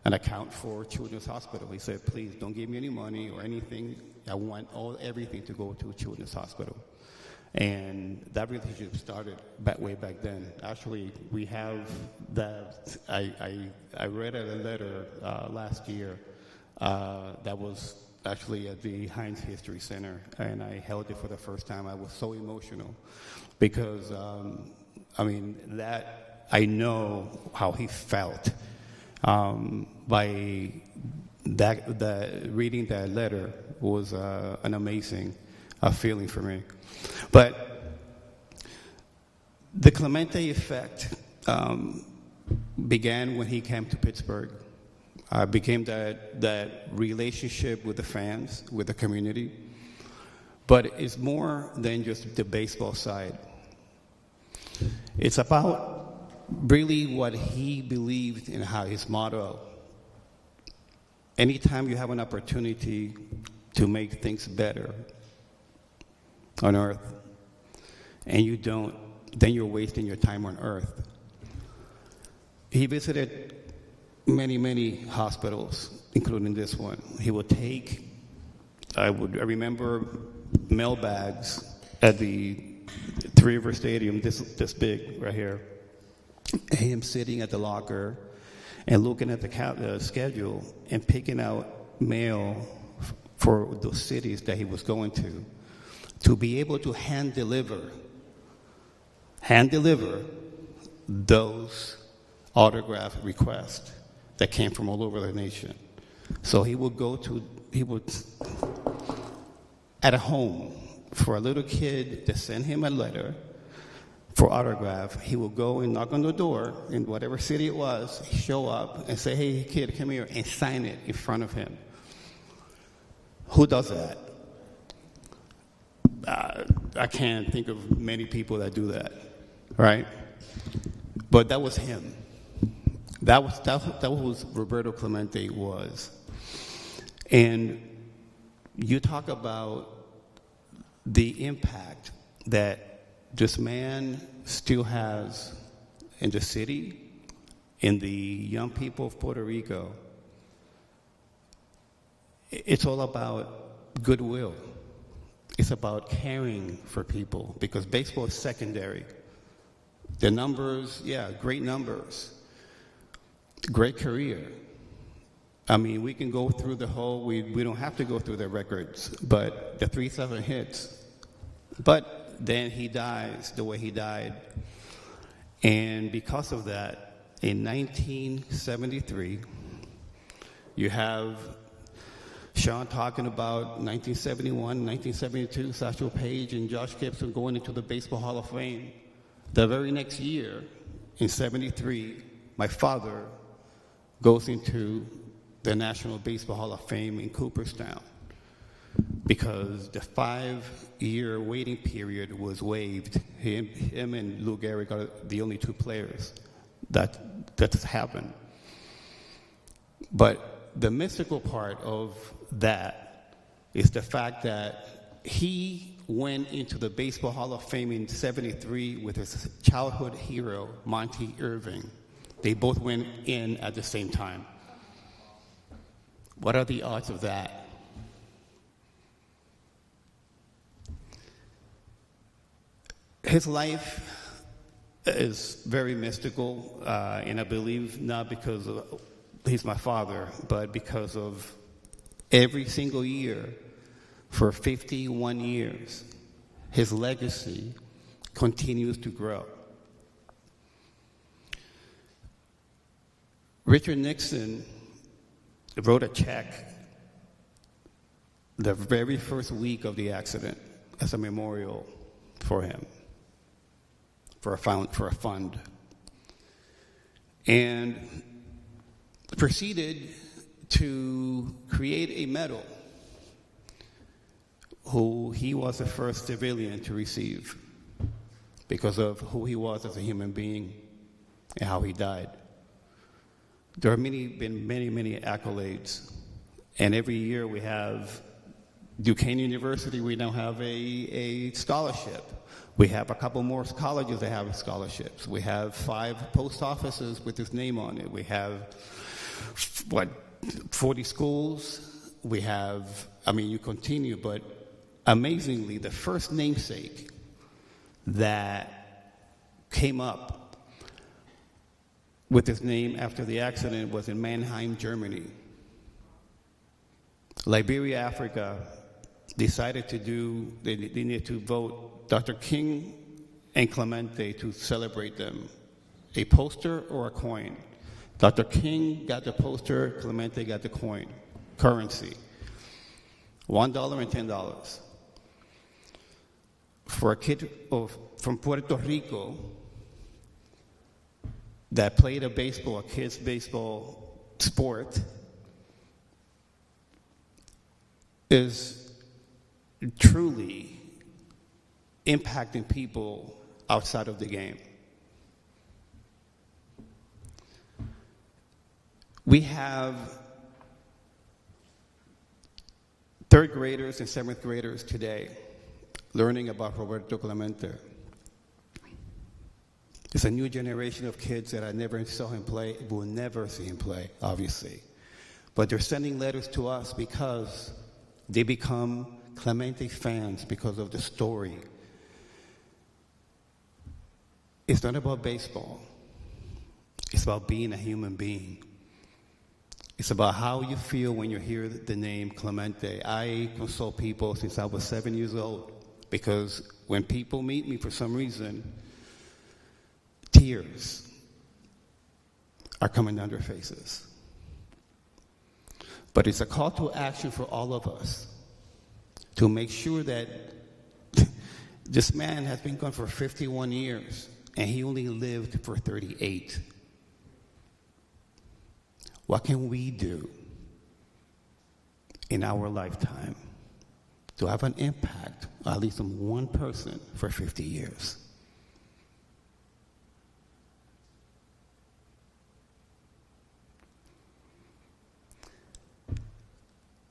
an account for Children's Hospital. He said, please don't give me any money or anything. I want everything to go to Children's Hospital. And that relationship started way back then. Actually, we have that. I read a letter last year that was actually at the Heinz History Center, and I held it for the first time. I was so emotional because, that I know how he felt by reading that letter was an amazing feeling for me. But The Clemente effect began when he came to Pittsburgh. Became that relationship with the fans, with the community. But it's more than just the baseball side. It's about really what he believed in, how his motto. Anytime you have an opportunity to make things better on earth, and you don't, then you're wasting your time on earth. He visited many, many hospitals, including this one. He would take, I remember mail bags at the Three River Stadium, this big right here, him sitting at the locker and looking at the schedule and picking out mail for those cities that he was going to be able to hand deliver those autograph requests that came from all over the nation. So he would at a home for a little kid to send him a letter for autograph. He would go and knock on the door in whatever city it was, show up and say, "Hey kid, come here," and sign it in front of him. Who does that? I can't think of many people that do that, right? But that was him. That was Roberto Clemente was. And you talk about the impact that this man still has in the city, in the young people of Puerto Rico. It's all about goodwill. It's about caring for people, because baseball is secondary. The numbers, yeah, great numbers. Great career. I mean, we can go through the whole, we don't have to go through the records, but the 3-7 hits. But then he dies the way he died. And because of that, in 1973, you have Sean talking about 1971, 1972, Satchel Paige and Josh Gibson going into the Baseball Hall of Fame. The very next year, in 73, my father goes into the National Baseball Hall of Fame in Cooperstown because the 5-year waiting period was waived. Him and Lou Gehrig are the only two players that's happened. But the mystical part of that is the fact that he went into the Baseball Hall of Fame in 73 with his childhood hero, Monty Irving. They both went in at the same time. What are the odds of that? His life is very mystical, and I believe not because he's my father, but because of every single year for 51 years, his legacy continues to grow. Richard Nixon wrote a check the very first week of the accident as a memorial for him, for a fund, and proceeded to create a medal who he was the first civilian to receive because of who he was as a human being and how he died. There have been many accolades, and every year we have Duquesne University, we now have a scholarship. We have a couple more colleges that have scholarships. We have 5 post offices with his name on it. We have, 40 schools. We have, you continue, but amazingly, the first namesake that came up with his name after the accident was in Mannheim, Germany. Liberia, Africa, decided they needed to vote Dr. King and Clemente to celebrate them. A poster or a coin. Dr. King got the poster, Clemente got the coin, currency. $1 and $10. for a kid from Puerto Rico that played a kid's baseball sport, is truly impacting people outside of the game. We have third graders and seventh graders today learning about Roberto Clemente. It's a new generation of kids that I never saw him play, will never see him play, obviously. But they're sending letters to us because they become Clemente fans because of the story. It's not about baseball. It's about being a human being. It's about how you feel when you hear the name Clemente. I consult people since I was 7 years old because when people meet me for some reason, tears are coming down their faces. But it's a call to action for all of us to make sure that this man has been gone for 51 years and he only lived for 38. What can we do in our lifetime to have an impact, at least on one person, for 50 years?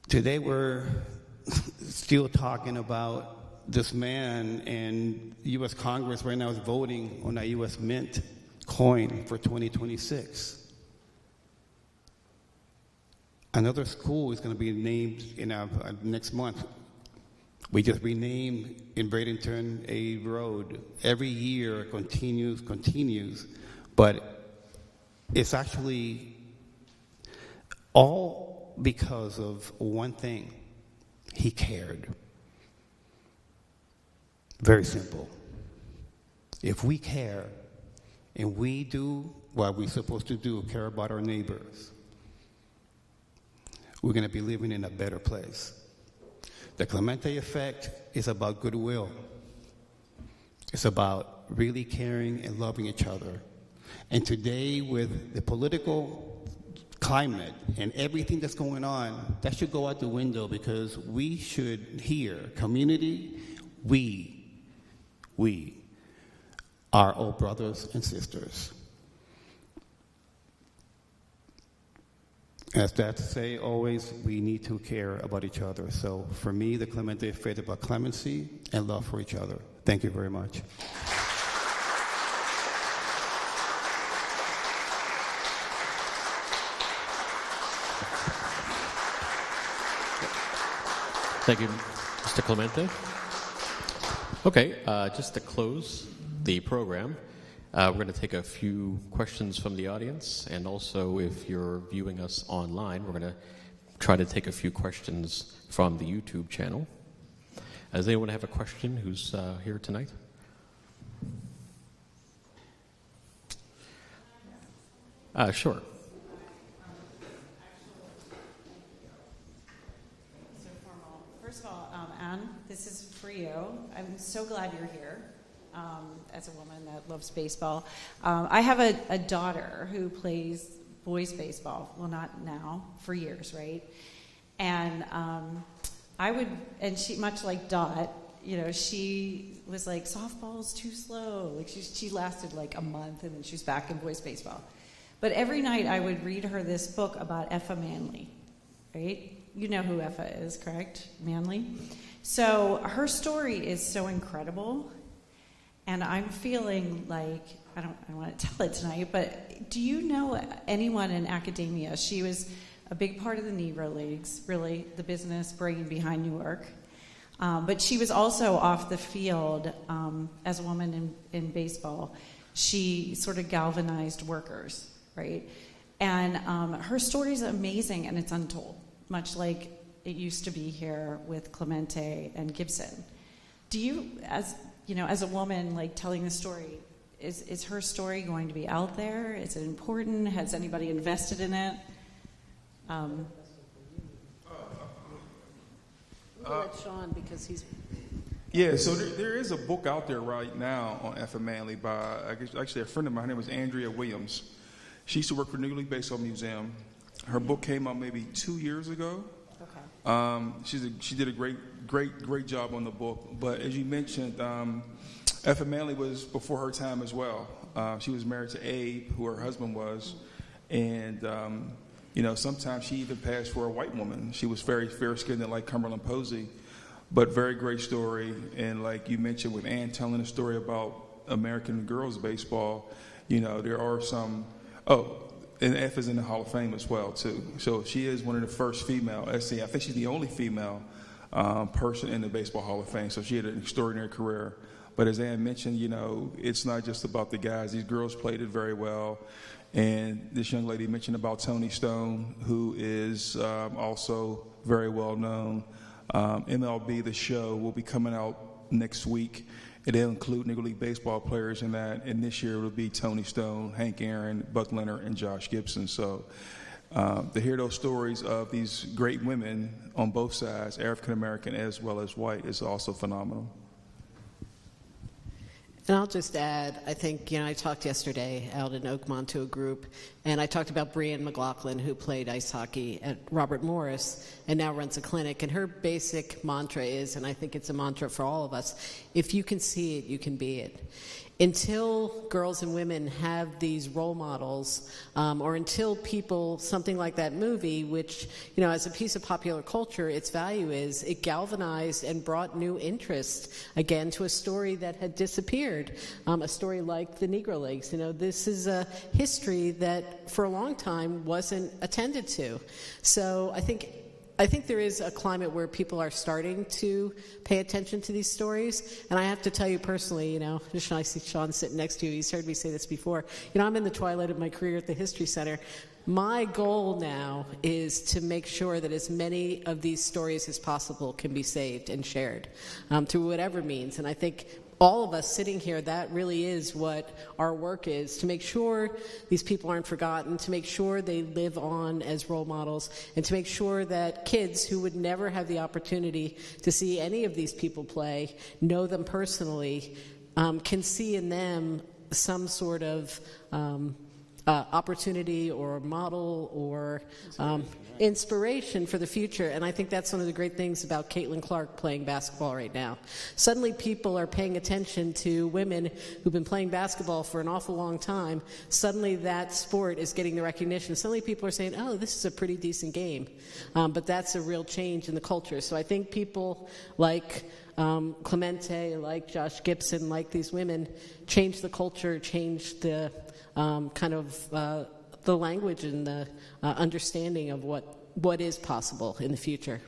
Today we're still talking about this man, and U.S. Congress right now is voting on a U.S. Mint coin for 2026. Another school is going to be named in next month. We just renamed in Bradenton a road. Every year continues, but it's actually all because of one thing. He cared. Very simple. If we care and we do what we're supposed to do, care about our neighbors, we're going to be living in a better place. The Clemente effect is about goodwill. It's about really caring and loving each other. And today, with the political climate and everything that's going on, that should go out the window because we should hear, community, we are all brothers and sisters. As that say, always, we need to care about each other. So for me, the Clemente effect is about clemency and love for each other. Thank you very much. Thank you, Mr. Clemente. Okay, just to close the program, we're going to take a few questions from the audience, and also if you're viewing us online, we're going to try to take a few questions from the YouTube channel. Does anyone have a question who's here tonight? Sure. First of all, Anne, this is for you. I'm so glad you're here. As a woman that loves baseball. I have a daughter who plays boys baseball. Well, not now, for years, right? And she, much like Dot, she was like, softball's too slow. Like she lasted like a month and then she was back in boys baseball. But every night I would read her this book about Effa Manley, right? You know who Effa is, correct? Manley. So her story is so incredible. And I'm feeling like, I don't want to tell it tonight, but do you know anyone in academia? She was a big part of the Negro Leagues, really, the business brain behind Newark. But she was also off the field as a woman in baseball. She sort of galvanized workers, right? And her story is amazing, and it's untold, much like it used to be here with Clemente and Gibson. Do you, as a woman, like telling the story, is her story going to be out there? Is it important? Has anybody invested in it? We'll let Sean, because he's... Yeah, so there is a book out there right now on F. Manley by actually a friend of mine. Her name is Andrea Williams. She used to work for Negro League Baseball Museum. Her book came out maybe 2 years ago. Okay. She did a great job on the book. But as you mentioned, F. Manley was before her time as well. She was married to Abe, who her husband was, and sometimes she even passed for a white woman. She was very fair-skinned, like Cumberland Posey, but very great story. And like you mentioned, with Ann telling a story about American girls baseball, there are some. Oh, and F is in the Hall of Fame as well too. So she is one of the first female. I think she's the only female person in the Baseball Hall of Fame. So she had an extraordinary career. But as Ann mentioned, it's not just about the guys. These girls played it very well. And this young lady mentioned about Toni Stone, who is also very well known. MLB The Show will be coming out next week. It'll include Negro League Baseball players in that. And this year it'll be Toni Stone, Hank Aaron, Buck Leonard, and Josh Gibson. So to hear those stories of these great women on both sides, African American as well as white, is also phenomenal. And I'll just add, I think, I talked yesterday out in Oakmont to a group, and I talked about Brianne McLaughlin, who played ice hockey at Robert Morris and now runs a clinic. And her basic mantra is, and I think it's a mantra for all of us, if you can see it, you can be it. Until girls and women have these role models, or until people, something like that movie, which, as a piece of popular culture, its value is it galvanized and brought new interest, again, to a story that had disappeared, a story like the Negro Leagues. This is a history that for a long time wasn't attended to. So I think there is a climate where people are starting to pay attention to these stories. And I have to tell you personally, I see Sean sitting next to you. He's heard me say this before. I'm in the twilight of my career at the History Center. My goal now is to make sure that as many of these stories as possible can be saved and shared through whatever means. And I think all of us sitting here, that really is what our work is, to make sure these people aren't forgotten, to make sure they live on as role models, and to make sure that kids who would never have the opportunity to see any of these people play, know them personally, can see in them some sort of opportunity or model or inspiration for the future. And I think that's one of the great things about Caitlin Clark playing basketball right now. Suddenly people are paying attention to women who've been playing basketball for an awful long time. Suddenly that sport is getting the recognition. Suddenly people are saying, oh, this is a pretty decent game. But that's a real change in the culture. So I think people like Clemente, like Josh Gibson, like these women, change the culture, change the the language and the understanding of what is possible in the future.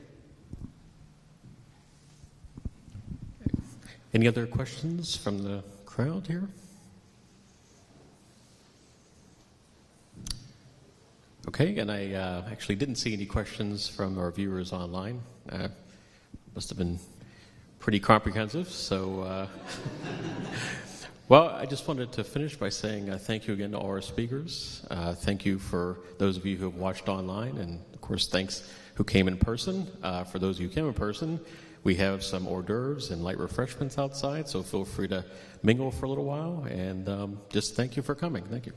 Any other questions from the crowd here? Okay, and I actually didn't see any questions from our viewers online. Must have been pretty comprehensive, so... Well, I just wanted to finish by saying thank you again to all our speakers. Thank you for those of you who have watched online, and of course, thanks who came in person. For those of you who came in person, we have some hors d'oeuvres and light refreshments outside, so feel free to mingle for a little while, and just thank you for coming. Thank you.